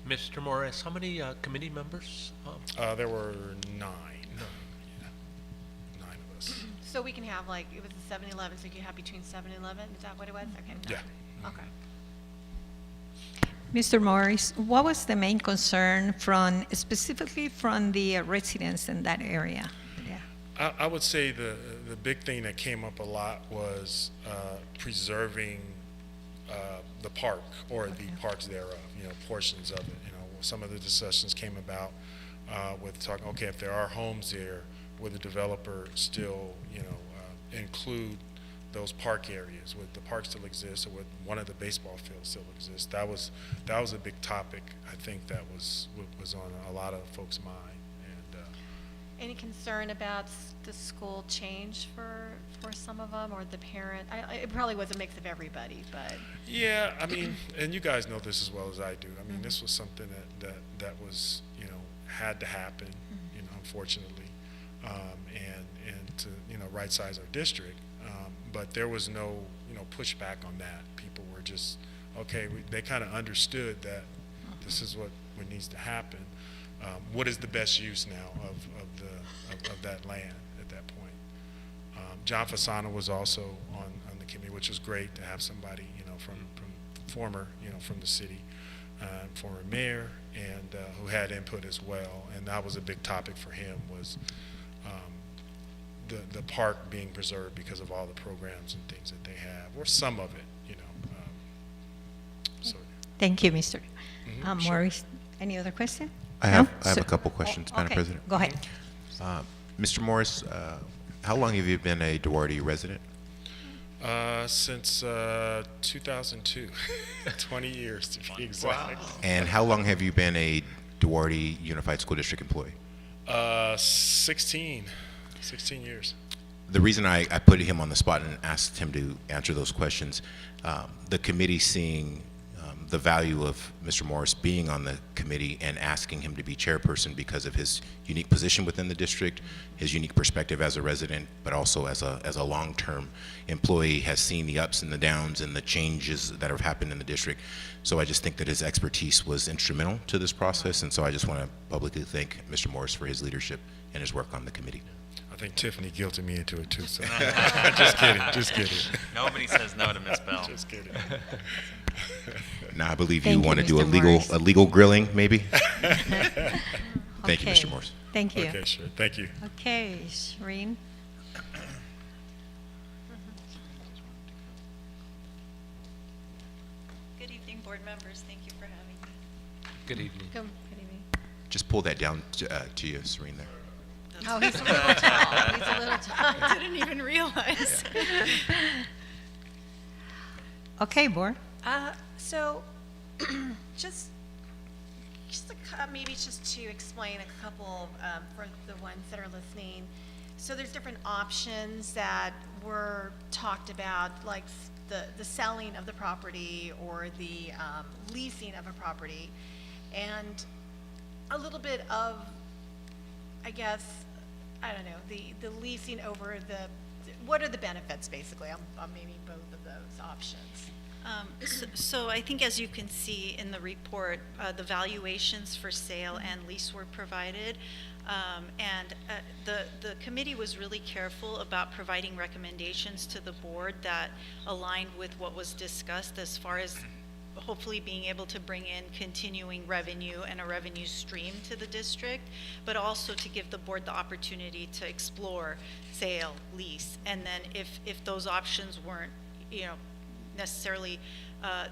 Mr. Morris, how many committee members? There were 9. Yeah. 9 of us. So we can have it was a 7-Eleven, so you can have between 7 and 11, is that what it was? Okay. Yeah. Okay. Mr. Morris, what was the main concern specifically from the residents in that area? Yeah. I would say the big thing that came up a lot was preserving the park or the parks thereof, portions of it. Some of the discussions came about with talking, okay, if there are homes there, would the developer still, include those park areas? Would the park still exist, or would one of the baseball fields still exist? That was a big topic. I think that was on a lot of folks' mind. And Any concern about the school change for some of them, or the parent? It probably was a mix of everybody, but. yeah, I mean, and you guys know this as well as I do. I mean, this was something that was, had to happen, unfortunately, and to, right size our district. But there was no, pushback on that. People were just, okay, they kind of understood that this is what needs to happen. What is the best use now of that land at that point? John Fasano was also on the committee, which was great to have somebody, from former, from the city, former mayor, and who had input as well. And that was a big topic for him, was the park being preserved because of all the programs and things that they have, or some of it, So. Thank you, Mr. Sure. Morris. Any other question? I have No? a couple questions, Madam Okay, President. go ahead. Mr. Morris, how long have you been a Duarte resident? Since 2002, 20 years to be exact. And how long have you been a Duarte Unified School District employee? 16 years. The reason I put him on the spot and asked him to answer those questions, the committee seeing the value of Mr. Morris being on the committee and asking him to be chairperson because of his unique position within the district, his unique perspective as a resident, but also as a long-term employee, has seen the ups and the downs and the changes that have happened in the district. So I just think that his expertise was instrumental to this process, and so I just want to publicly thank Mr. Morris for his leadership and his work on the committee. I think Tiffany guilted me into it too, so. Just kidding, just kidding. Nobody says no to Ms. Bell. Just kidding. Now, I believe Thank you you, want to do Mr. Morris. a legal grilling, maybe? Thank you, Okay. Mr. Morris. Thank you. Okay, sure, thank you. Okay, Shereen. Good evening, board members. Thank you for having me. Good evening. Good evening. Just pull that down to you, Serene, there. Oh, he's a little tall. He's a little tall. I didn't even realize. Okay, board. So, just maybe just to explain a couple for the ones that are listening. So there's different options that were talked about, like the selling of the property or the leasing of a property, and a little bit of, I guess, I don't know, the leasing over what are the benefits, basically, on maybe both of those options? So I think, as you can see in the report, the valuations for sale and lease were provided. The committee was really careful about providing recommendations to the board that aligned with what was discussed as far as hopefully being able to bring in continuing revenue and a revenue stream to the district, but also to give the board the opportunity to explore sale, lease, and then if those options weren't, necessarily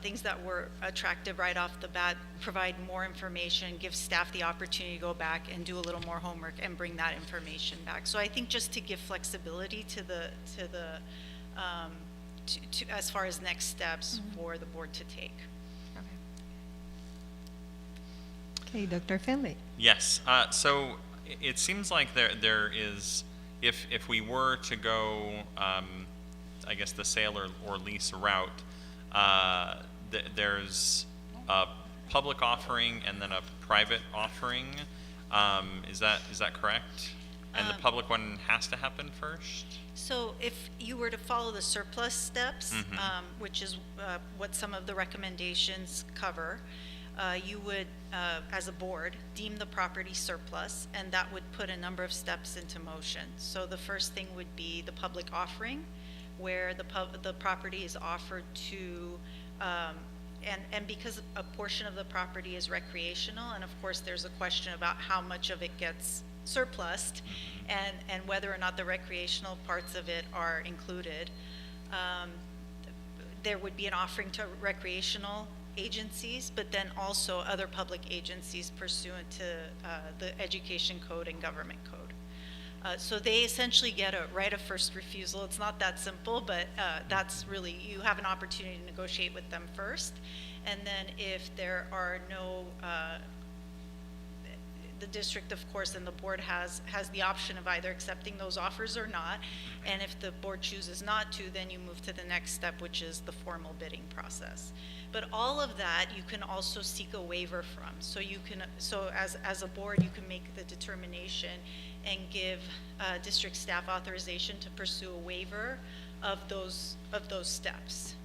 things that were attractive right off the bat, provide more information, give staff the opportunity to go back and do a little more homework and bring that information back. So I think just to give flexibility to as far as next steps for the board to take. Okay, Dr. Finley. Yes, so it seems like there is, if we were to go, I guess the sale or lease route, there's a public offering and then a private offering. Is that correct? And the public one has to happen first? So if you were to follow the surplus steps, which is what some of the recommendations cover, you would, as a board, deem the property surplus, and that would put a number of steps into motion. So the first thing would be the public offering, where the property is offered to, and because a portion of the property is recreational, and of course there's a question about how much of it gets surplused, and whether or not the recreational parts of it are included. There would be an offering to recreational agencies, but then also other public agencies pursuant to the Education Code and Government Code. So they essentially get a right of first refusal. It's not that simple, but that's really, you have an opportunity to negotiate with them first. And then if there are no, the district, of course, and the board has the option of either accepting those offers or not. And if the board chooses not to, then you move to the next step, which is the formal bidding process. But all of that you can also seek a waiver from. So you can, as a board, you can make the determination and give district staff authorization to pursue a waiver of those steps.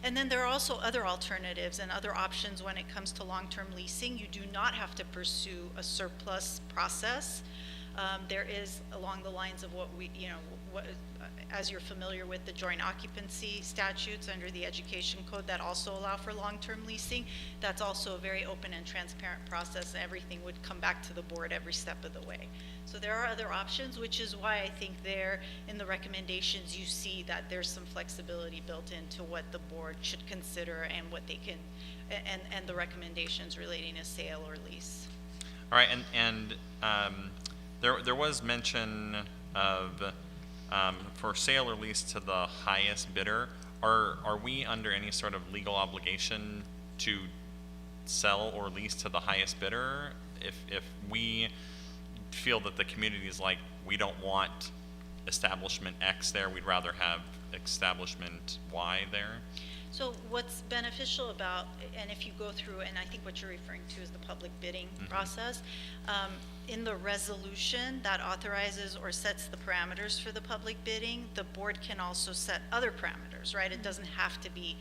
And then there are also other alternatives and other options when it comes to long-term leasing. You do not have to pursue a surplus process. There is, along the lines of what as you're familiar with, the joint occupancy statutes under the Education Code that also allow for long-term leasing. That's also a very open and transparent process, and everything would come back to the board every step of the way. So there are other options, which is why I think there in the recommendations you see that there's some flexibility built into what the board should consider and what they can, and the recommendations relating to sale or lease. All right, and there was mention of for sale or lease to the highest bidder. Are we under any sort of legal obligation to sell or lease to the highest bidder? If we feel that the community is like, we don't want establishment X there, we'd rather have establishment Y there? So what's beneficial about, and if you go through, and I think what you're referring to is the public bidding process, in the resolution that authorizes or sets the parameters for the public bidding, the board can also set other parameters, right? It doesn't have to be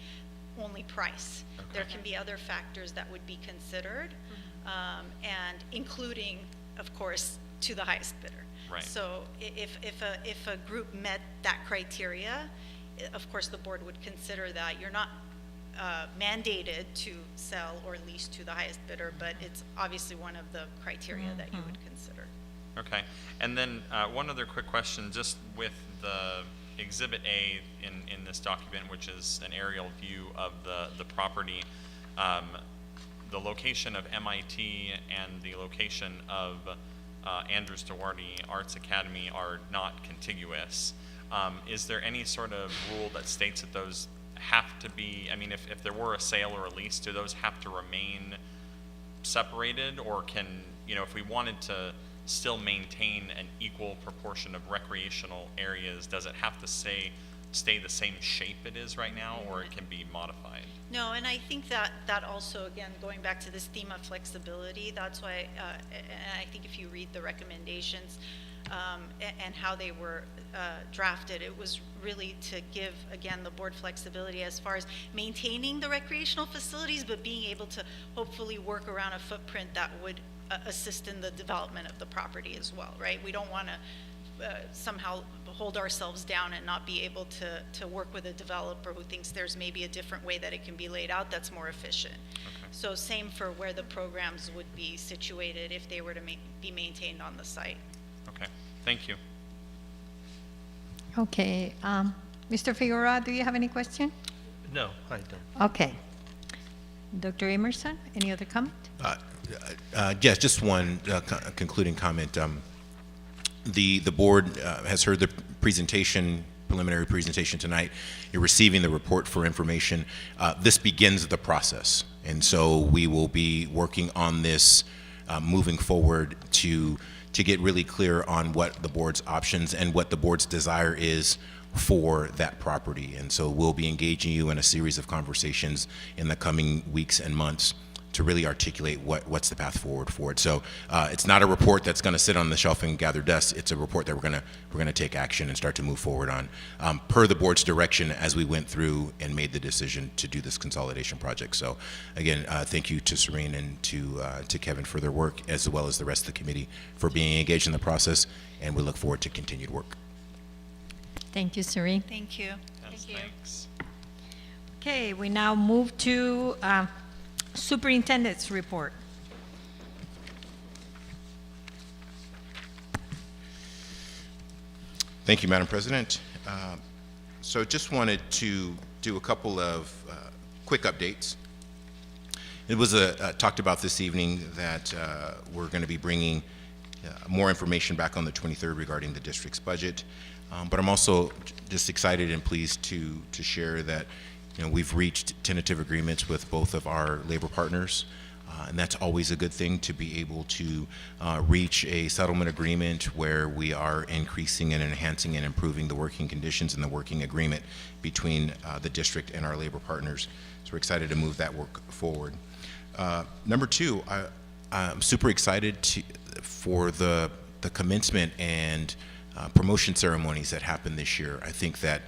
only price. There can be other factors that would be considered, and including, of course, to the highest bidder. Right. So if a group met that criteria, of course, the board would consider that. You're not mandated to sell or lease to the highest bidder, but it's obviously one of the criteria that you would consider. Okay, and then one other quick question, just with the Exhibit A in this document, which is an aerial view of the property, the location of MIT and the location of Andrews Duarte Arts Academy are not contiguous. Is there any sort of rule that states that those have to be, I mean, if there were a sale or a lease, do those have to remain separated, or can, you know, if we wanted to still maintain an equal proportion of recreational areas, does it have to stay the same shape it is right now, or it can be modified? No, and I think that also, again, going back to this theme of flexibility, that's why, and I think if you read the recommendations and how they were drafted, it was really to give, again, the board flexibility as far as maintaining the recreational facilities, but being able to hopefully work around a footprint that would assist in the development of the property as well, right? We don't want to somehow hold ourselves down and not be able to work with a developer who thinks there's maybe a different way that it can be laid out that's more efficient. Okay. So same for where the programs would be situated if they were to be maintained on the site. Okay, thank you. Okay, Mr. Figueroa, do you have any question? No, I don't. Okay. Dr. Emerson, any other comment? Yes, just one concluding comment. The board has heard the presentation, preliminary presentation tonight. You're receiving the report for information. This begins the process, and so we will be working on this moving forward to get really clear on what the board's options and what the board's desire is for that property. And so we'll be engaging you in a series of conversations in the coming weeks and months to really articulate what's the path forward for it. So it's not a report that's going to sit on the shelf and gather dust. It's a report that we're going to take action and start to move forward on, per the board's direction as we went through and made the decision to do this consolidation project. So again, thank you to Serene and to Kevin for their work, as well as the rest of the committee for being engaged in the process, and we look forward to continued work. Thank you, Serene. Thank you. Yes, thanks. Okay, we now move to Superintendent's report. Thank you, Madam President. So just wanted to do a couple of quick updates. It was talked about this evening that we're going to be bringing more information back on the 23rd regarding the district's budget. But I'm also just excited and pleased to share that we've reached tentative agreements with both of our labor partners, and that's always a good thing, to be able to reach a settlement agreement where we are increasing and enhancing and improving the working conditions and the working agreement between the district and our labor partners. So we're excited to move that work forward. Number two, I'm super excited for the commencement and promotion ceremonies that happened this year. I think that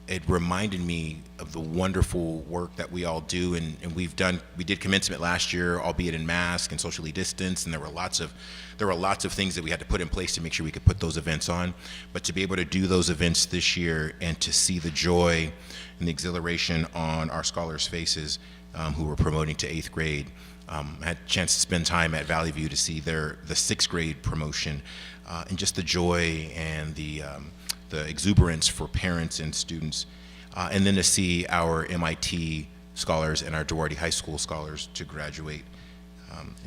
it reminded me of the wonderful work that we all do, and we did commencement last year, albeit in mask and socially distanced, and there were lots of things that we had to put in place to make sure we could put those events on. But to be able to do those events this year and to see the joy and the exhilaration on our scholars' faces who were promoting to 8th grade. I had a chance to spend time at Valley View to see the 6th grade promotion, and just the joy and the exuberance for parents and students, and then to see our MIT scholars and our Duarte High School scholars to graduate.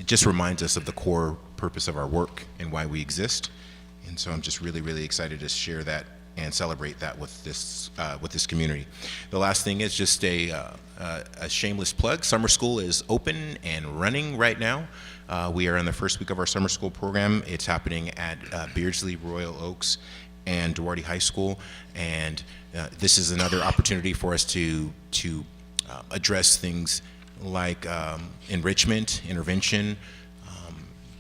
It just reminds us of the core purpose of our work and why we exist, and so I'm just really, really excited to share that and celebrate that with this community. The last thing is just a shameless plug. Summer school is open and running right now. We are in the first week of our summer school program. It's happening at Beardsley Royal Oaks and Duarte High School. And this is another opportunity for us to address things like enrichment, intervention,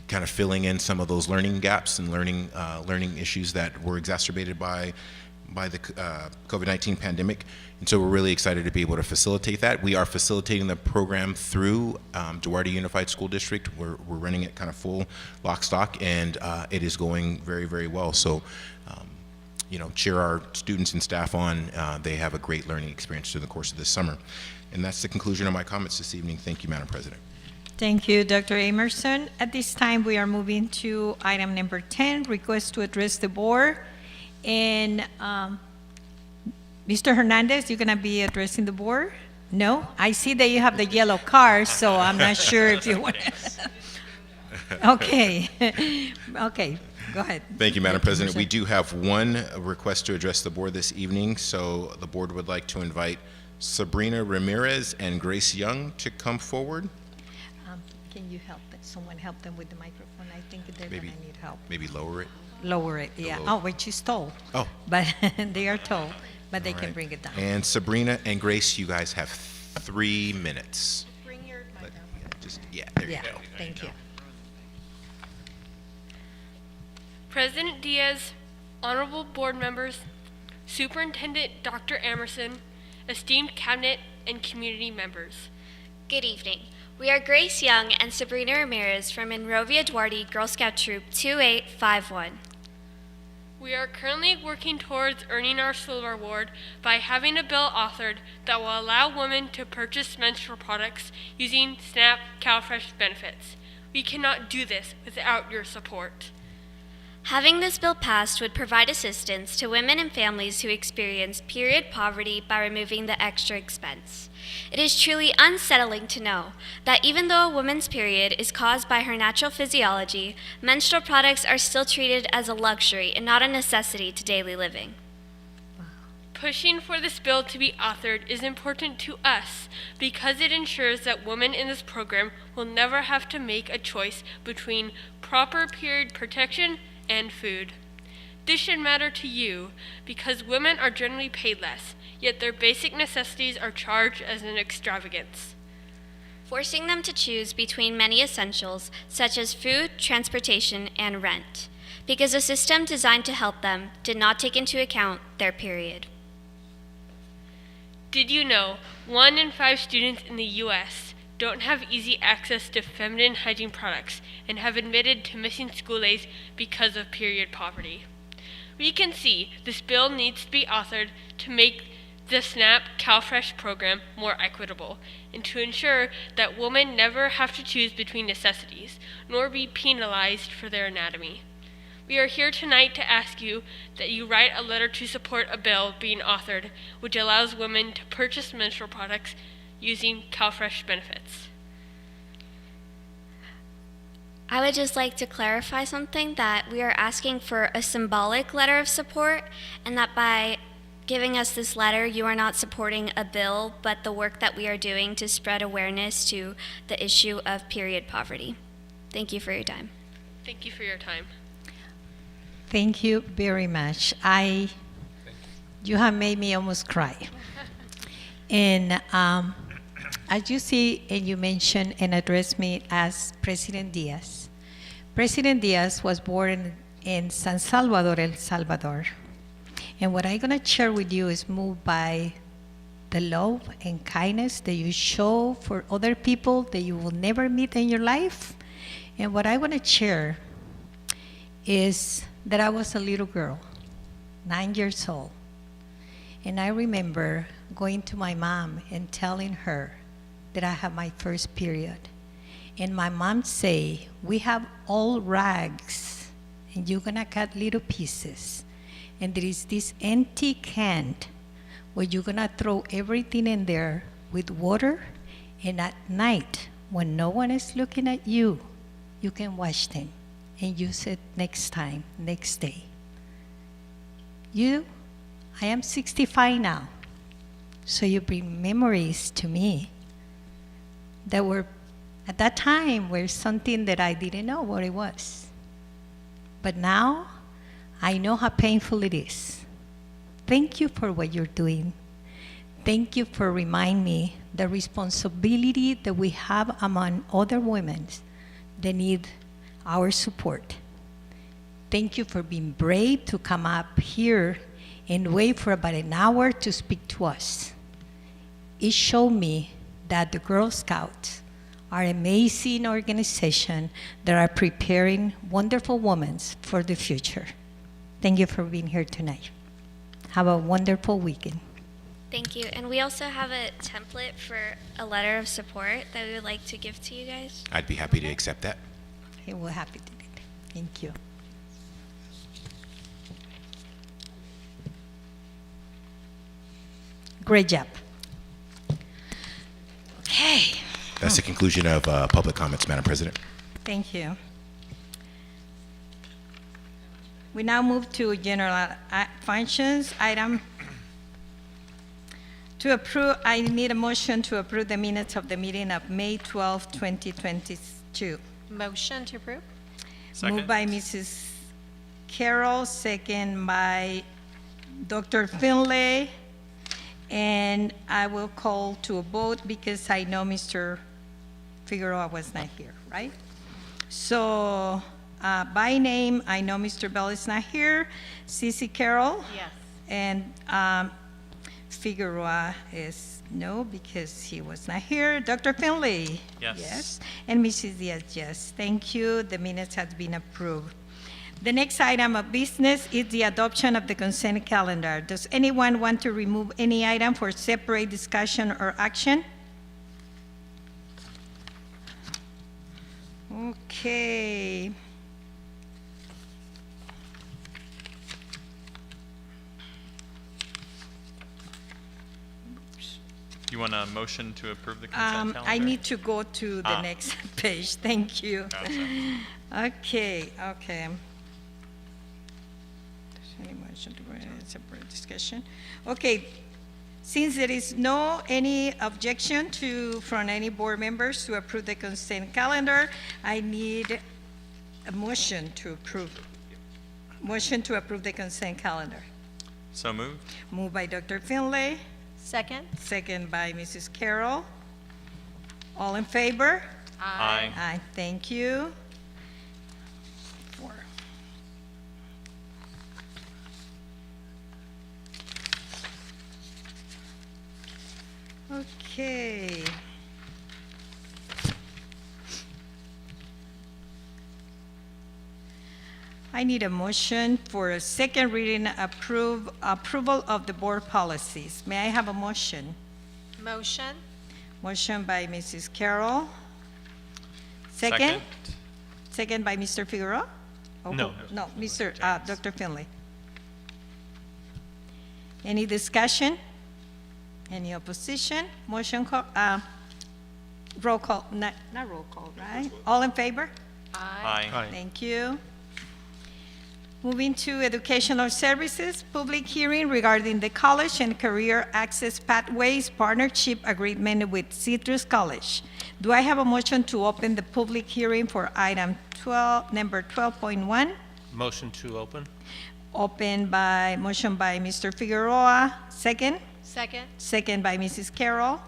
kind of filling in some of those learning gaps and learning issues that were exacerbated by the COVID-19 pandemic. And so we're really excited to be able to facilitate that. We are facilitating the program through Duarte Unified School District. We're running it kind of full lock, stock, and it is going very, very well. So, cheer our students and staff on. They have a great learning experience through the course of this summer. And that's the conclusion of my comments this evening. Thank you, Madam President. Thank you, Dr. Emerson. At this time, we are moving to item number 10, request to address the board. And Mr. Hernandez, you're going to be addressing the board? No? I see that you have the yellow card, so I'm not sure if you want to. Okay. Okay, go ahead. Thank you, Madam President. We do have one request to address the board this evening. So the board would like to invite Sabrina Ramirez and Grace Young to come forward. Can you help someone help them with the microphone? I think they're going to need help. Maybe lower it. Lower it, yeah. lower. Oh, wait, she's tall. Oh. But they are tall, but they All can right. bring it down. And Sabrina and Grace, you guys have 3 minutes. Bring your But, microphone. there Yeah, you go. thank you. President Diaz, honorable board members, Superintendent Dr. Emerson, esteemed cabinet and community members. Good evening. We are Grace Young and Sabrina Ramirez from Monrovia Duarte Girl Scout Troop 2851. We are currently working towards earning our silver award by having a bill authored that will allow women to purchase menstrual products using SNAP CalFresh benefits. We cannot do this without your support. Having this bill passed would provide assistance to women and families who experience period poverty by removing the extra expense. It is truly unsettling to know that even though a woman's period is caused by her natural physiology, menstrual products are still treated as a luxury and not a necessity to daily living. Pushing for this bill to be authored is important to us because it ensures that women in this program will never have to make a choice between proper period protection and food. This should matter to you because women are generally paid less, yet their basic necessities are charged as an extravagance. Forcing them to choose between many essentials, such as food, transportation, and rent, because a system designed to help them did not take into account their period. Did you know 1 in 5 students in the U.S. don't have easy access to feminine hygiene products and have admitted to missing school days because of period poverty? We can see this bill needs to be authored to make the SNAP CalFresh program more equitable and to ensure that women never have to choose between necessities nor be penalized for their anatomy. We are here tonight to ask you that you write a letter to support a bill being authored which allows women to purchase menstrual products using CalFresh benefits. I would just like to clarify something, that we are asking for a symbolic letter of support, and that by giving us this letter, you are not supporting a bill, but the work that we are doing to spread awareness to the issue of period poverty. Thank you for your time. Thank you for your time. Thank you very much. You have made me almost cry. And as you see, and you mentioned and addressed me as President Diaz. President Diaz was born in San Salvador, El Salvador. And what I'm going to share with you is moved by the love and kindness that you show for other people that you will never meet in your life. And what I want to share is that I was a little girl, 9 years old. And I remember going to my mom and telling her that I had my first period. And my mom say, we have all rags, and you're gonna cut little pieces. And there is this empty can where you're gonna throw everything in there with water, and at night, when no one is looking at you, you can wash them and use it next time, next day. I am 65 now, so you bring memories to me that were, at that time, were something that I didn't know what it was. But now, I know how painful it is. Thank you for what you're doing. Thank you for reminding me the responsibility that we have among other women that need our support. Thank you for being brave to come up here and wait for about an hour to speak to us. It showed me that the Girl Scouts are an amazing organization that are preparing wonderful women for the future. Thank you for being here tonight. Have a wonderful weekend. Thank you. And we also have a template for a letter of support that we would like to give to you guys. I'd be happy to accept that. Okay, we're happy to do that. Thank you. Great job. Okay, That's the conclusion of public comments, Madam President. thank you. We now move to general functions. Item to approve, I need a motion to approve the minutes of the meeting of May 12, 2022. Motion to approve? Second. Moved by Mrs. Carroll, second by Dr. Finlay. And I will call to a vote because I know Mr. Figueroa was not here, right? So by name, I know Mr. Bell is not here. Cece Carroll? Yes. And Figueroa is no, because he was not here. Dr. Finlay? Yes. Yes. And Mrs. Diaz, yes. Thank you. The minutes has been approved. The next item of business is the adoption of the consent calendar. Does anyone want to remove any item for separate discussion or action? Okay. You want a motion to approve the consent calendar? I need to go to the next page. Thank you. Gotcha. Okay. Any motion to separate discussion? Okay, since there is no any objection from any board members to approve the consent calendar, I need a motion to approve. Motion to approve the consent calendar. So moved. Moved by Dr. Finlay, Second? second by Mrs. Carroll. All in favor? Aye. Aye, thank you. Four. Okay. I need a motion for a second reading approval of the board policies. May I have a motion? Motion? Motion by Mrs. Carroll. Second? Second by Mr. Figueroa? Oh, No. No, Mr., Dr. Finlay. Any discussion? Any opposition? Motion call, roll call, not roll call, right? All in favor? Aye. Thank you. Moving to educational services, public hearing regarding the College and Career Access Pathways Partnership Agreement with Citrus College. Do I have a motion to open the public hearing for item 12, number 12.1? Motion to open? Motion by Mr. Figueroa, second? Second? Second by Mrs. Carroll.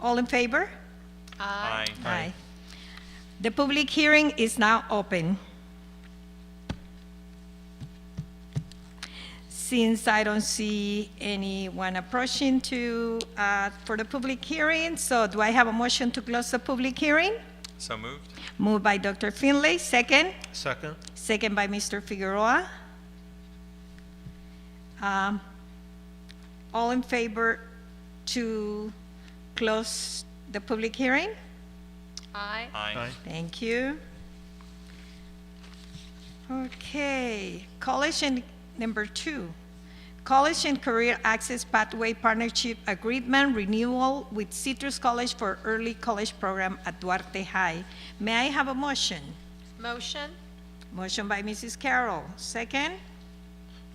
All in favor? Aye. Aye. The public hearing is now open. Since I don't see anyone approaching for the public hearing, so do I have a motion to close the public hearing? So moved. Moved by Dr. Finlay, second. Second? Second by Mr. Figueroa. All in favor to close the public hearing? Aye. Aye. Thank you. Okay, number 2, College and Career Access Pathway Partnership Agreement Renewal with Citrus College for Early College Program at Duarte High. May I have a motion? Motion? Motion by Mrs. Carroll. Second?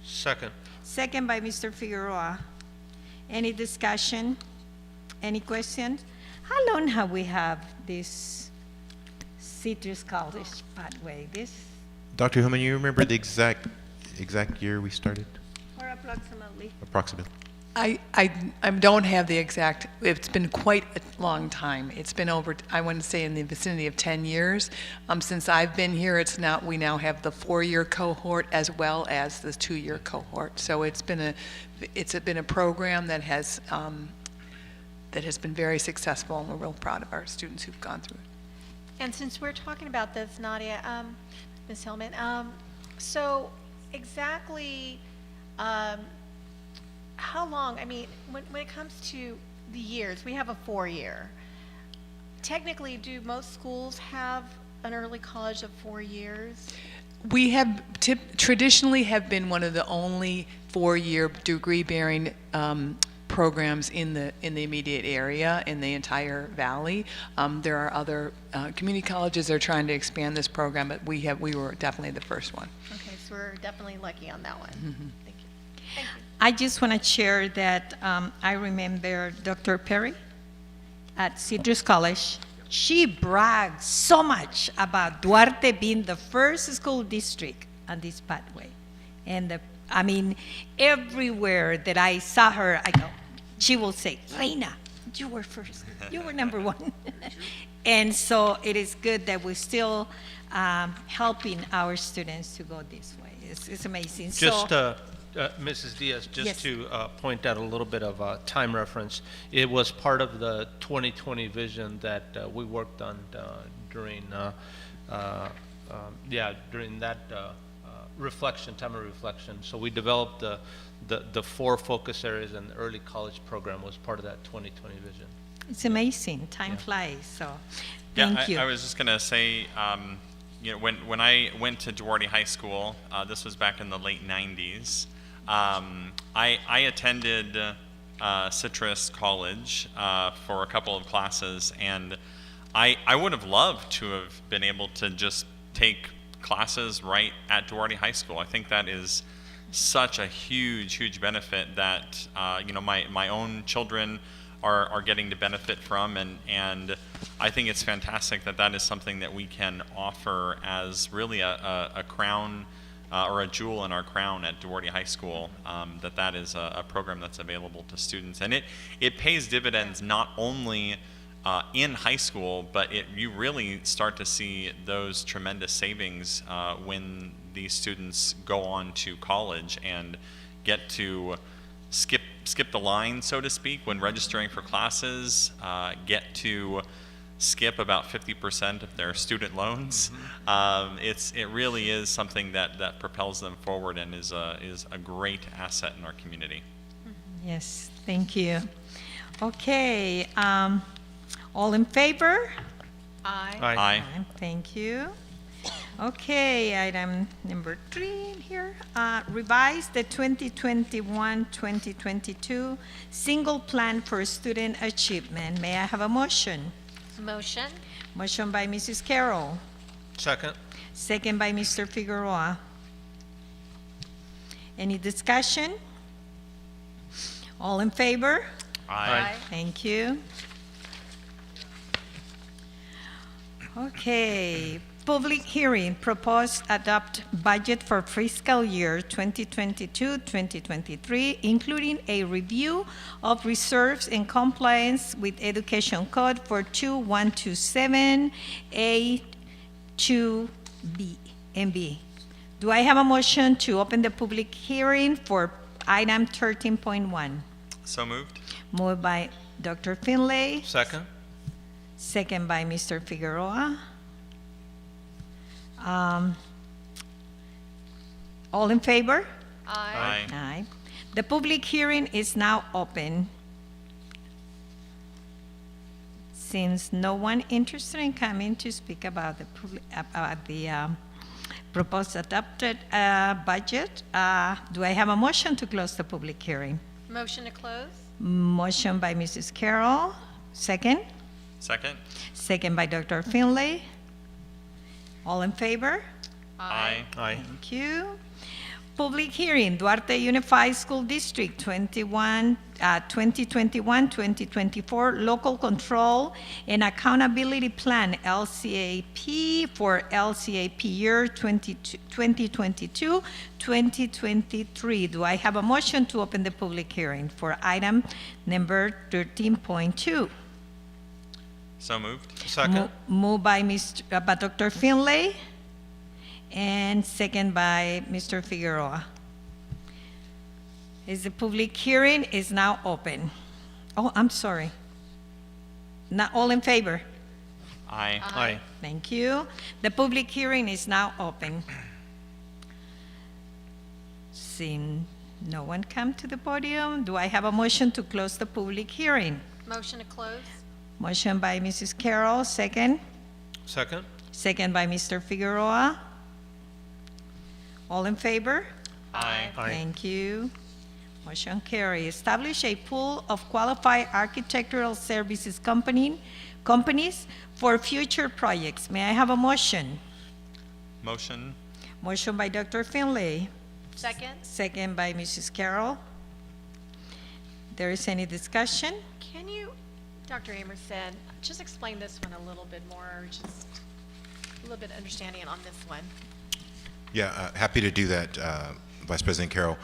Second. Second by Mr. Figueroa. Any discussion? Any questions? How long have we had this Citrus College pathway. This, Dr. Hillman, you remember the exact year we started? or approximately? Approximately. I don't have the exact, it's been quite a long time. It's been over, I want to say in the vicinity of 10 years. Since I've been here, we now have the 4-year cohort as well as the 2-year cohort. So it's been a program that has been very successful, and we're real proud of our students who've gone through it. And since we're talking about this, Nadia, Ms. Hillman, so exactly, how long, I mean, when it comes to the years, we have a 4-year. Technically, do most schools have an early college of 4 years? We have traditionally have been one of the only 4-year degree-bearing programs in the immediate area, in the entire valley. There are other community colleges that are trying to expand this program, but we were definitely the first one. Okay, so we're definitely lucky on that one. Thank you. Thank you. I just want to share that I remember Dr. Perry at Citrus College. She bragged so much about Duarte being the first school district on this pathway. And I mean, everywhere that I saw her, I go, she will say, Reina, you were first. You were number one. And so it is good that we're still helping our students to go this way. It's amazing. Just, Mrs. Diaz, just Yes. to point out a little bit of time reference, it was part of the 2020 vision that we worked on during that reflection, time of reflection. So we developed the 4 focus areas, and the early college program was part of that 2020 vision. It's amazing. Time flies. So Yeah, thank you. I was just going to say, when I went to Duarte High School, this was back in the late 90s, I attended Citrus College for a couple of classes, and I would have loved to have been able to just take classes right at Duarte High School. I think that is such a huge benefit that my own children are getting to benefit from, and I think it's fantastic that is something that we can offer as really a crown or a jewel in our crown at Duarte High School, that is a program that's available to students. And it pays dividends not only in high school, but you really start to see those tremendous savings when these students go on to college and get to skip the line, so to speak, when registering for classes, get to skip about 50% of their student loans. It really is something that propels them forward and is a great asset in our community. Yes, thank you. Okay, all in favor? Aye. Aye. Thank you. Okay, item number 3 here. Revise the 2021-2022 single plan for student achievement. May I have a motion? Motion. Motion by Mrs. Carroll, Second. second by Mr. Figueroa. Any discussion? All in favor? Aye. Thank you. Okay, public hearing, proposed adopt budget for fiscal year 2022-2023, including a review of reserves and compliance with Education Code for 2127A2B and B. Do I have a motion to open the public hearing for item 13.1? So moved. Moved by Dr. Finlay, Second. second by Mr. Figueroa. All in favor? Aye. Aye. The public hearing is now open. Since no one interested in coming to speak about the proposed adopted budget, do I have a motion to close the public hearing? Motion to close? Motion by Mrs. Carroll, second. Second. Second by Dr. Finlay. All in favor? Aye. Aye. Thank you. Public hearing, Duarte Unified School District 2021-2024 Local Control and Accountability Plan, LCAP, for LCAP year 2022-2023. Do I have a motion to open the public hearing for item number 13.2? So moved. Second. Moved by by Dr. Finlay, and second by Mr. Figueroa. The public hearing is now open. Oh, I'm sorry. Not all in favor? Aye. Aye. Thank you. The public hearing is now open. Seeing no one come to the podium, do I have a motion to close the public hearing? Motion to close? Motion by Mrs. Carroll, second. Second. Second by Mr. Figueroa. All in favor? Aye. Aye. Thank you. Motion carry. Establish a pool of qualified architectural services companies for future projects. May I have a motion? Motion. Motion by Dr. Finlay, Second? second by Mrs. Carroll. There is any discussion? Can you, Dr. Amerson, just explain this one a little bit more, just a little bit understanding on this one? Yeah, happy to do that, Vice President Carroll.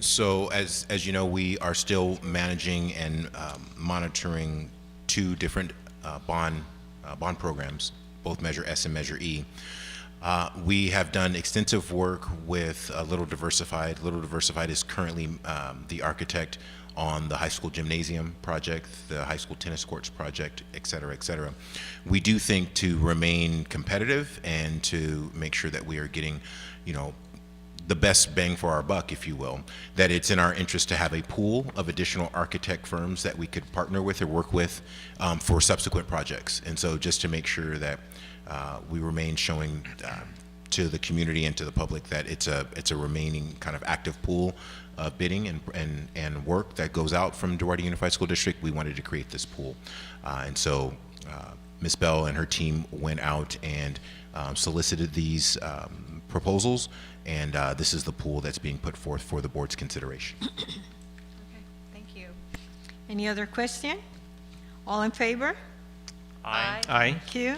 So as you know, we are still managing and monitoring two different bond programs, both Measure S and Measure E. We have done extensive work with Little Diversified. Little Diversified is currently the architect on the high school gymnasium project, the high school tennis courts project, et cetera, et cetera. We do think to remain competitive and to make sure that we are getting, you know, the best bang for our buck, if you will, that it's in our interest to have a pool of additional architect firms that we could partner with or work with for subsequent projects. And so just to make sure that we remain showing to the community and to the public that it's a remaining kind of active pool of bidding and work that goes out from Duarte Unified School District, we wanted to create this pool. And so Ms. Bell and her team went out and solicited these proposals, and this is the pool that's being put forth for the board's consideration. Okay, thank you. Any other question? All in favor? Aye. Aye. Thank you.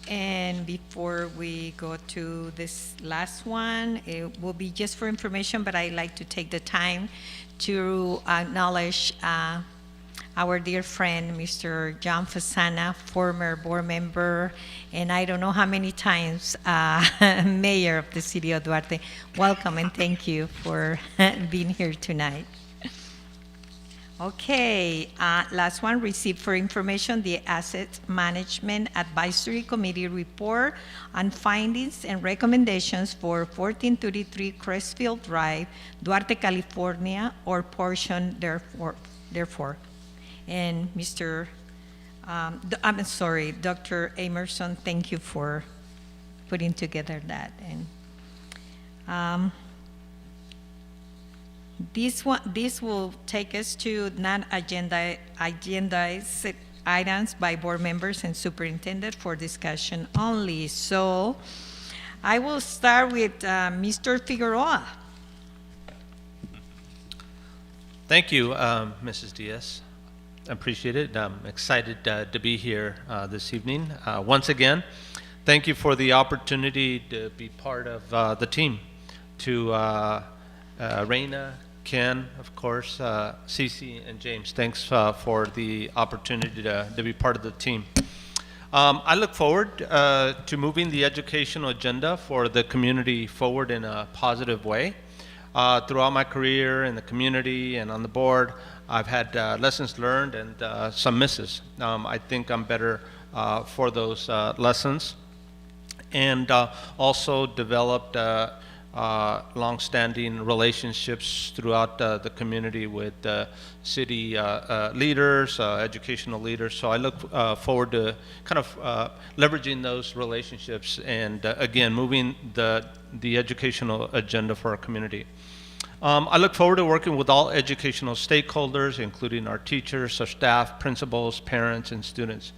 And before we go to this last one, it will be just for information, but I'd like to take the time to acknowledge our dear friend, Mr. John Fasana, former board member, and I don't know how many times mayor of the city of Duarte. Welcome and thank you for being here tonight. Okay, last one, received for information the Asset Management Advisory Committee report on findings and recommendations for 1433 Crestfield Drive, Duarte, California, or portion therefore. And Dr. Emerson, thank you for putting together that. And this will take us to non-agendized items by board members and superintendent for discussion only. So I will start with Mr. Figueroa. Thank you, Mrs. Diaz. I appreciate it. I'm excited to be here this evening. Once again, thank you for the opportunity to be part of the team. To Reina, Ken, of course, Cece, and James, thanks for the opportunity to be part of the team. I look forward to moving the educational agenda for the community forward in a positive way. Throughout my career in the community and on the board, I've had lessons learned and some misses. I think I'm better for those lessons, and also developed long-standing relationships throughout the community with city leaders, educational leaders. So I look forward to kind of leveraging those relationships and again moving the educational agenda for our community. I look forward to working with all educational stakeholders, including our teachers, our staff, principals, parents, and students.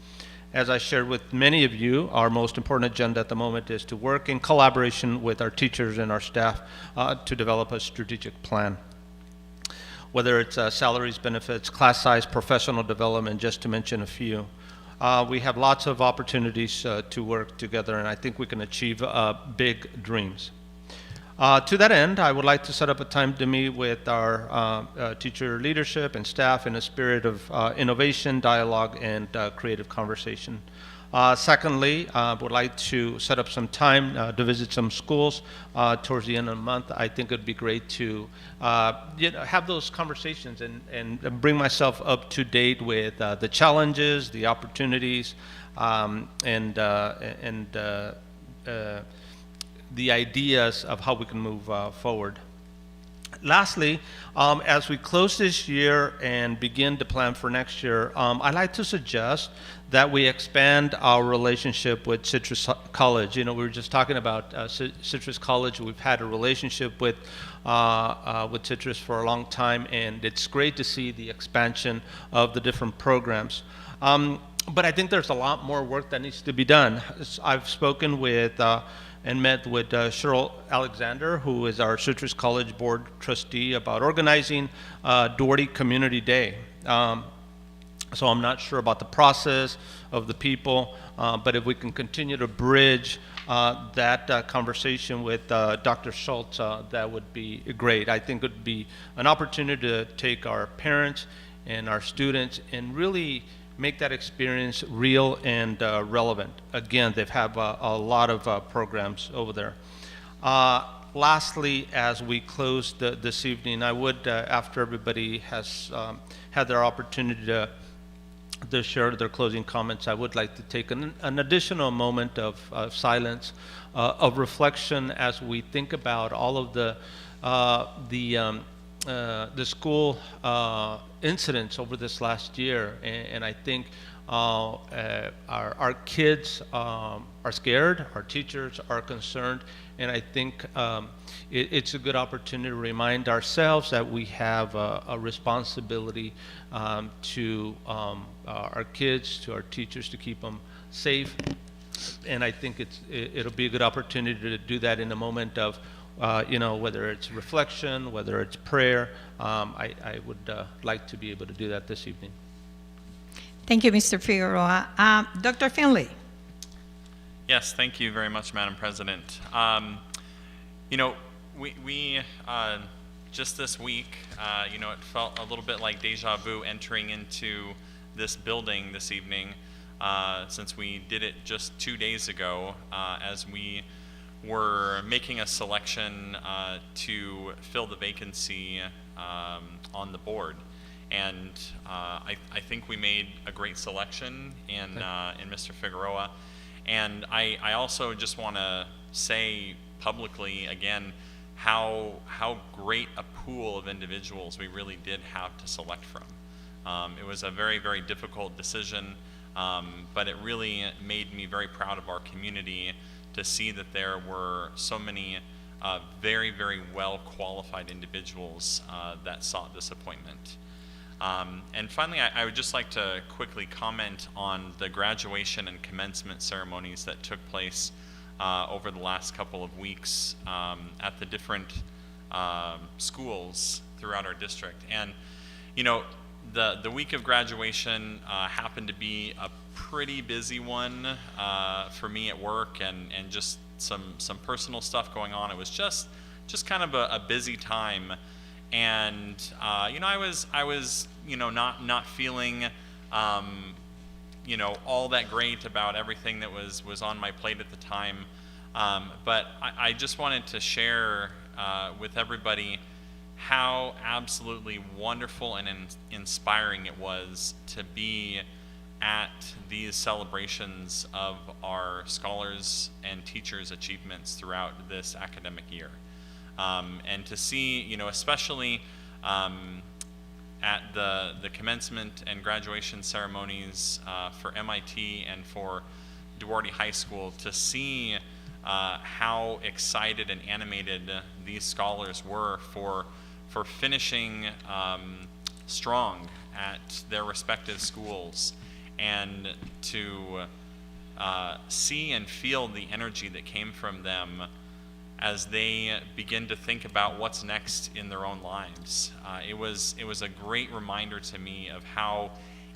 As I shared with many of you, our most important agenda at the moment is to work in collaboration with our teachers and our staff to develop a strategic plan. Whether it's salaries, benefits, class size, professional development, just to mention a few. We have lots of opportunities to work together, and I think we can achieve big dreams. To that end, I would like to set up a time to meet with our teacher leadership and staff in a spirit of innovation, dialogue, and creative conversation. Secondly, I would like to set up some time to visit some schools towards the end of the month. I think it would be great to have those conversations and bring myself up to date with the challenges, the opportunities, and the ideas of how we can move forward. Lastly, as we close this year and begin to plan for next year, I'd like to suggest that we expand our relationship with Citrus College. You know, we were just talking about Citrus College. We've had a relationship with Citrus for a long time, and it's great to see the expansion of the different programs. But I think there's a lot more work that needs to be done. I've spoken with and met with Cheryl Alexander, who is our Citrus College Board trustee, about organizing Duarte Community Day. So I'm not sure about the process of the people, but if we can continue to bridge that conversation with Dr. Schultz, that would be great. I think it would be an opportunity to take our parents and our students and really make that experience real and relevant. Again, they have a lot of programs over there. Lastly, as we close this evening, I would, after everybody has had their opportunity to share their closing comments, I would like to take an additional moment of silence, of reflection as we think about all of the school incidents over this last year, and I think our kids are scared, our teachers are concerned, and I think it's a good opportunity to remind ourselves that we have a responsibility to our kids, to our teachers, to keep them safe, and I think it'll be a good opportunity to do that in a moment of whether it's reflection, whether it's prayer. I would like to be able to do that this evening. Thank you, Mr. Figueroa. Dr. Finley. Yes, thank you very much, Madam President. We just this week, it felt a little bit like deja vu entering into this building this evening, since we did it just 2 days ago, as we were making a selection to fill the vacancy on the board. And I think we made a great selection in Mr. Figueroa. And I also just want to say publicly again how great a pool of individuals we really did have to select from. It was a very, very difficult decision, but it really made me very proud of our community to see that there were so many very, very well qualified individuals that sought this appointment. And finally, I would just like to quickly comment on the graduation and commencement ceremonies that took place over the last couple of weeks at the different schools throughout our district. And the week of graduation happened to be a pretty busy one for me at work, and just some personal stuff going on. It was just kind of a busy time, and I was not feeling all that great about everything that was on my plate at the time, but I just wanted to share with everybody how absolutely wonderful and inspiring it was to be at these celebrations of our scholars and teachers' achievements throughout this academic year. And to see, especially at the commencement and graduation ceremonies for MIT and for Duarte High School, to see how excited and animated these scholars were for finishing strong at their respective schools, and to see and feel the energy that came from them as they begin to think about what's next in their own lives. It was a great reminder to me of how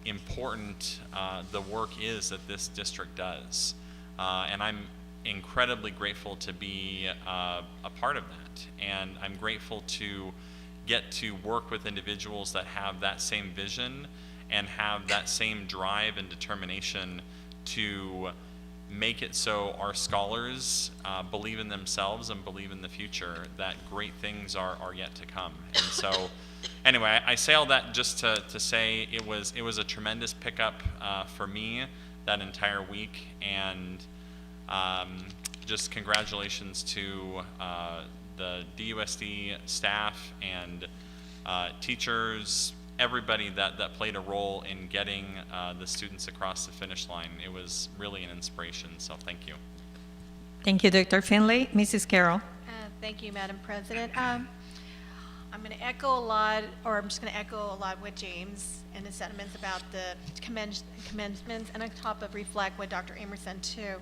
important the work is that this district does. And I'm incredibly grateful to be a part of that. And I'm grateful to get to work with individuals that have that same vision and have that same drive and determination to make it so our scholars believe in themselves and believe in the future, that great things are yet to come. And so anyway, I say all that just to say it was a tremendous pickup for me that entire week, and just congratulations to the DUSD staff and teachers, everybody that played a role in getting the students across the finish line. It was really an inspiration, so thank you. Thank you, Dr. Finley. Mrs. Carroll. Thank you, Madam President. I'm going to echo a lot what James and his sentiments about the commencements, and on top of reflect what Dr. Emerson too.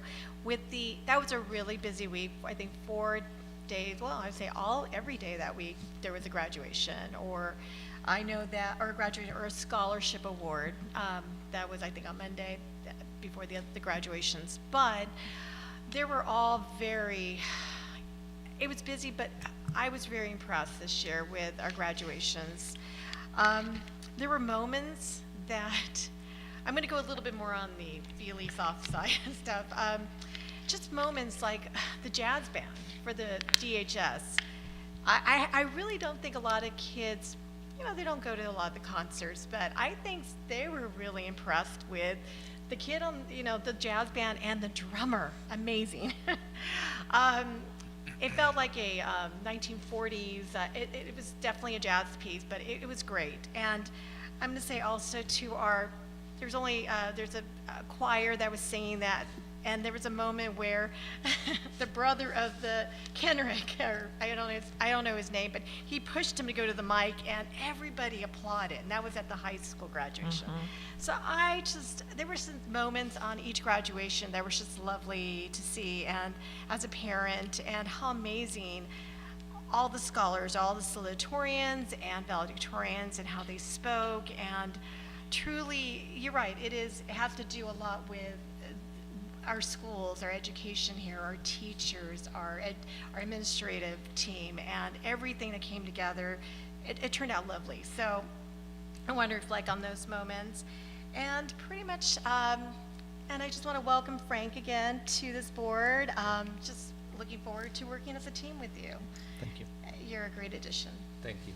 That was a really busy week. I think 4 days. Well, I'd say every day that week there was a graduation, or I know that, or a graduation, or a scholarship award. That was, I think, on Monday before the graduations. But they were all it was busy, but I was very impressed this year with our graduations. There were moments that, I'm going to go a little bit more on the feely soft side and stuff. Just moments like the jazz band for the DHS. I really don't think a lot of kids, they don't go to a lot of the concerts, but I think they were really impressed with the kid on, the jazz band and the drummer. Amazing. It felt like a 1940s, it was definitely a jazz piece, but it was great. And I'm going to say also to there's a choir that was singing that, and there was a moment where the brother of the Kenrick, or I don't know his name, but he pushed him to go to the mic, and everybody applauded, and that was at the high school graduation. So there were some moments on each graduation that were just lovely to see, and as a parent, and how amazing all the scholars, all the salutatorians and valedictorians, and how they spoke, and truly, you're right, it has to do a lot with our schools, our education here, our teachers, our administrative team, and everything that came together. It turned out lovely. So I want to reflect on those moments, and pretty much, and I just want to welcome Frank again to this board. Just looking forward to working as a team with you. Thank you. You're a great addition. Thank you.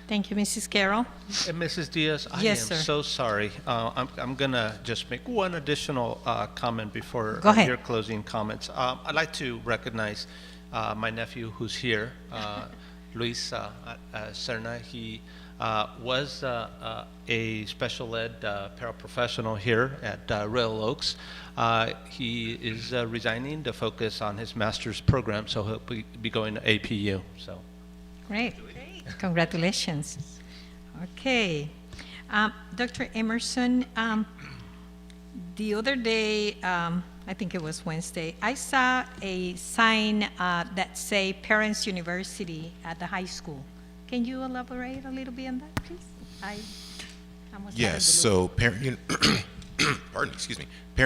Thank you, Mrs. Carroll. And Mrs. Diaz, I Yes, am sir. so sorry. I'm going to just make one additional comment before Go ahead. your closing comments. I'd like to recognize my nephew who's here, Luis Serna. He was a special ed paraprofessional here at Royal Oaks. He is resigning to focus on his master's program, so he'll be going to APU. So. Great. Congratulations. Okay. Dr. Emerson, the other day, I think it was Wednesday, I saw a sign that say Parents University at the high school. Can you elaborate a little bit on that, please? I was Yes, so Parent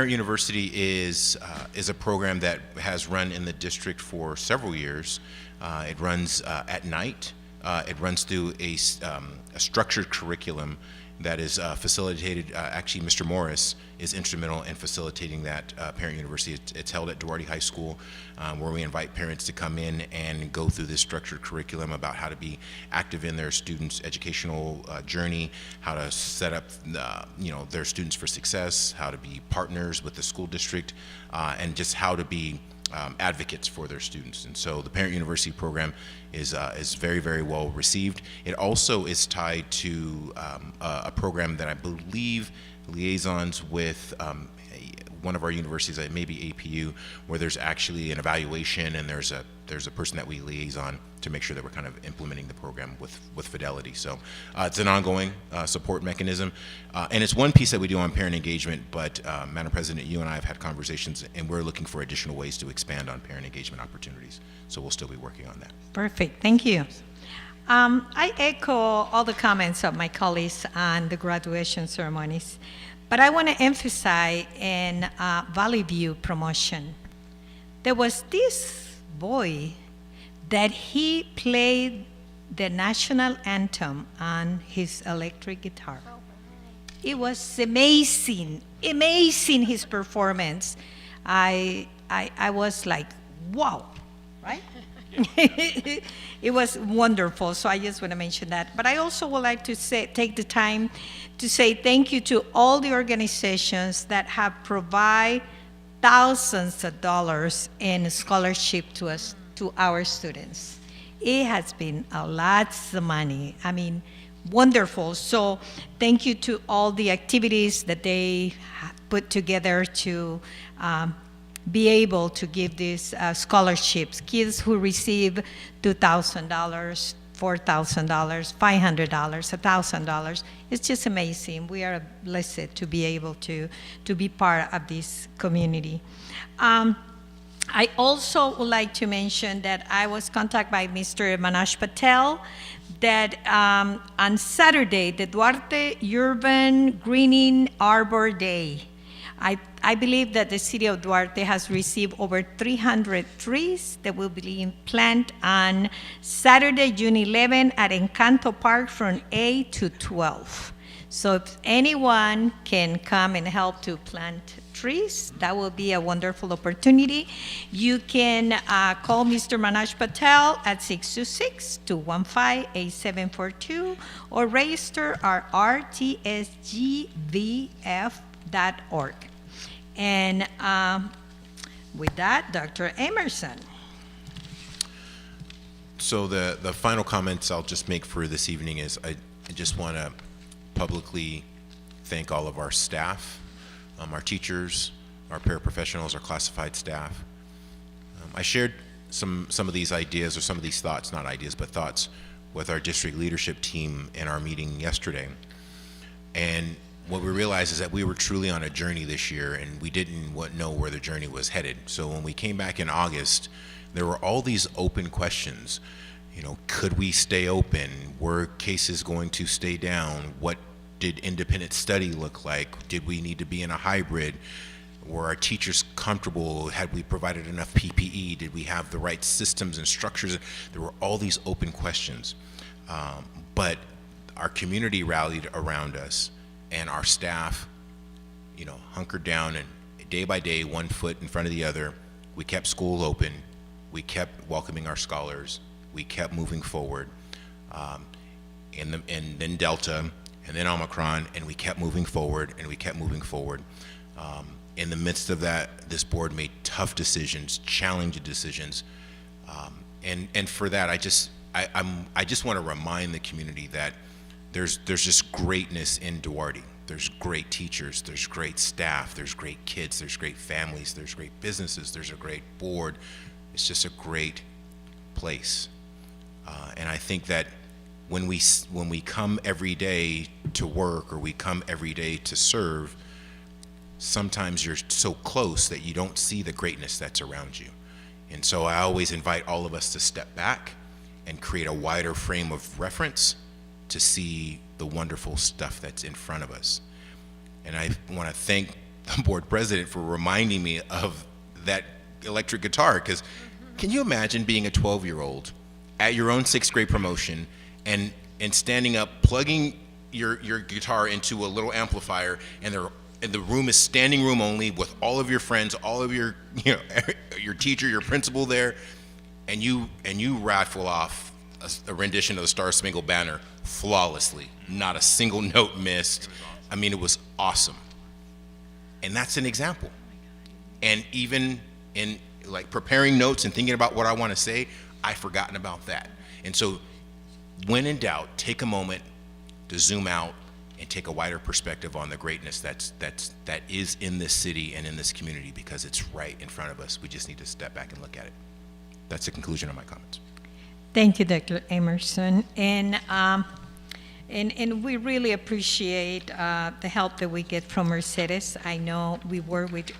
University is a program that has run in the district for several years. It runs at night. It runs through a structured curriculum that is facilitated. Actually, Mr. Morris is instrumental in facilitating that Parent University. It's held at Duarte High School, where we invite parents to come in and go through this structured curriculum about how to be active in their students' educational journey, how to set up their students for success, how to be partners with the school district, and just how to be advocates for their students. And so the Parent University program is very, very well received. It also is tied to a program that I believe liaisons with one of our universities, maybe APU, where there's actually an evaluation and there's there's a person that we liaison to make sure that we're kind of implementing the program with fidelity. So it's an ongoing support mechanism. And it's one piece that we do on parent engagement, but Madam President, you and I have had conversations, and we're looking for additional ways to expand on parent engagement opportunities. So we'll still be working on that. Perfect, thank you. I echo all the comments of my colleagues on the graduation ceremonies, but I want to emphasize in Valley View promotion. There was this boy that he played the national anthem on his electric guitar. It was amazing, amazing his performance. I was like, wow, right? It was wonderful, so I just want to mention that. But I also would like to take the time to say thank you to all the organizations that have provided thousands of dollars in scholarship to us, to our students. It has been a lot of money. I mean, wonderful. So thank you to all the activities that they put together to be able to give these scholarships. Kids who receive $2,000, $4,000, $500, $1,000. It's just amazing. We are blessed to be able to be part of this community. I also would like to mention that I was contacted by Mr. Manoj Patel that on Saturday, the Duarte Urban Greening Arbor Day. I believe that the city of Duarte has received over 300 trees that will be planted on Saturday, June 11 at Encanto Park from 8 to 12. So if anyone can come and help to plant trees, that will be a wonderful opportunity. You can call Mr. Manoj Patel at 626-215-8742 or register our rtsgvf.org. And with that, Dr. Emerson. So the final comments I'll just make for this evening is I just want to publicly thank all of our staff, our teachers, our paraprofessionals, our classified staff. I shared some of these ideas, or some of these thoughts, not ideas, but thoughts, with our district leadership team in our meeting yesterday. And what we realized is that we were truly on a journey this year, and we didn't know where the journey was headed. So when we came back in August, there were all these open questions. You know, could we stay open? Were cases going to stay down? What did independent study look like? Did we need to be in a hybrid? Were our teachers comfortable? Had we provided enough PPE? Did we have the right systems and structures? There were all these open questions. But our community rallied around us, and our staff, you know, hunkered down, and day by day, one foot in front of the other, we kept school open. We kept welcoming our scholars. We kept moving forward. And then Delta, and then Omicron, and we kept moving forward, and we kept moving forward. In the midst of that, this board made tough decisions, challenging decisions. And for that, I just want to remind the community that there's just greatness in Duarte. There's great teachers, there's great staff, there's great kids, there's great families, there's great businesses, there's a great board. It's just a great place. And I think that when we come every day to work, or we come every day to serve, sometimes you're so close that you don't see the greatness that's around you. And so I always invite all of us to step back and create a wider frame of reference to see the wonderful stuff that's in front of us. And I want to thank the board president for reminding me of that electric guitar, because can you imagine being a 12-year-old at your own 6th grade promotion and standing up, plugging your guitar into a little amplifier, and the room is standing room only with all of your friends, all of your, you know, your teacher, your principal there, and you raffle off a rendition of the Star Spangled Banner flawlessly, not a single note missed. I mean, it was awesome. And that's an example. And even in like preparing notes and thinking about what I want to say, I've forgotten about that. And so when in doubt, take a moment to zoom out and take a wider perspective on the greatness that is in this city and in this community, because it's right in front of us. We just need to step back and look at it. that's the conclusion of my comments. Thank you, Dr. Emerson. And we really appreciate the help that we get from Mercedes. I know we work with,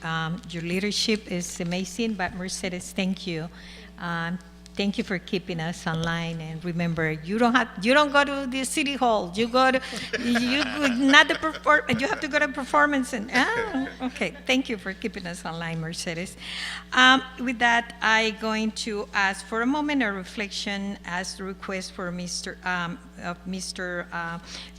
your leadership is amazing, but Mercedes, thank you. Thank you for keeping us online. And remember, you don't go to the city hall. You go to, you have to go to performance. And okay, thank you for keeping us online, Mercedes. With that, I'm going to ask for a moment of reflection as the request for Mr.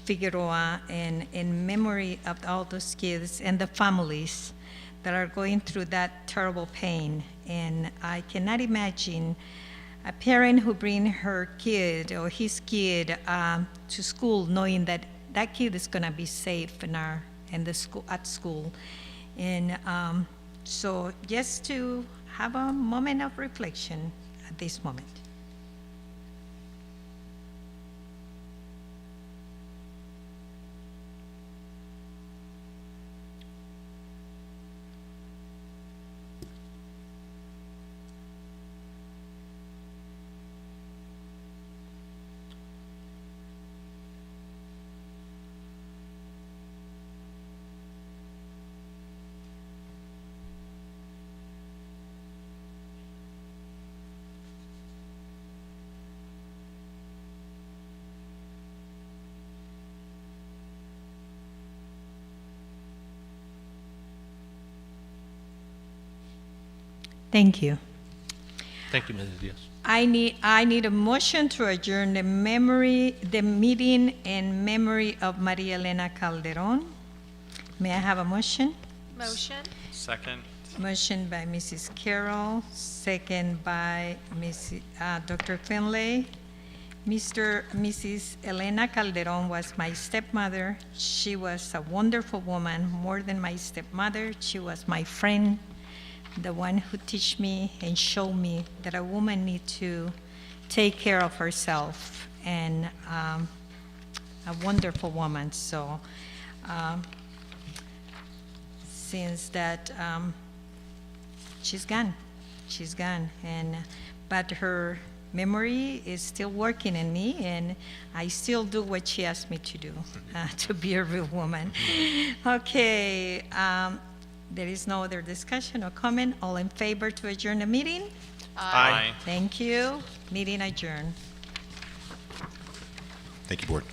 Figueroa in memory of all those kids and the families that are going through that terrible pain. And I cannot imagine a parent who bring her kid or his kid to school knowing that that kid is going to be safe at school. And so just to have a moment of reflection at this moment. Thank you. Thank you, Mrs. Diaz. I need a motion to adjourn the meeting in memory of Maria Elena Calderon. May I have a motion? Motion. Second. Motion by Mrs. Carroll, second by Dr. Finlay. Mrs. Elena Calderon was my stepmother. She was a wonderful woman, more than my stepmother. She was my friend, the one who teach me and show me that a woman need to take care of herself, and a wonderful woman. So since that, she's gone, and but her memory is still working in me, and I still do what she asked me to do, to be a real woman. Okay. There is no other discussion or comment. All in favor to adjourn the meeting? Aye. Thank you. Meeting adjourned. Thank you, Board.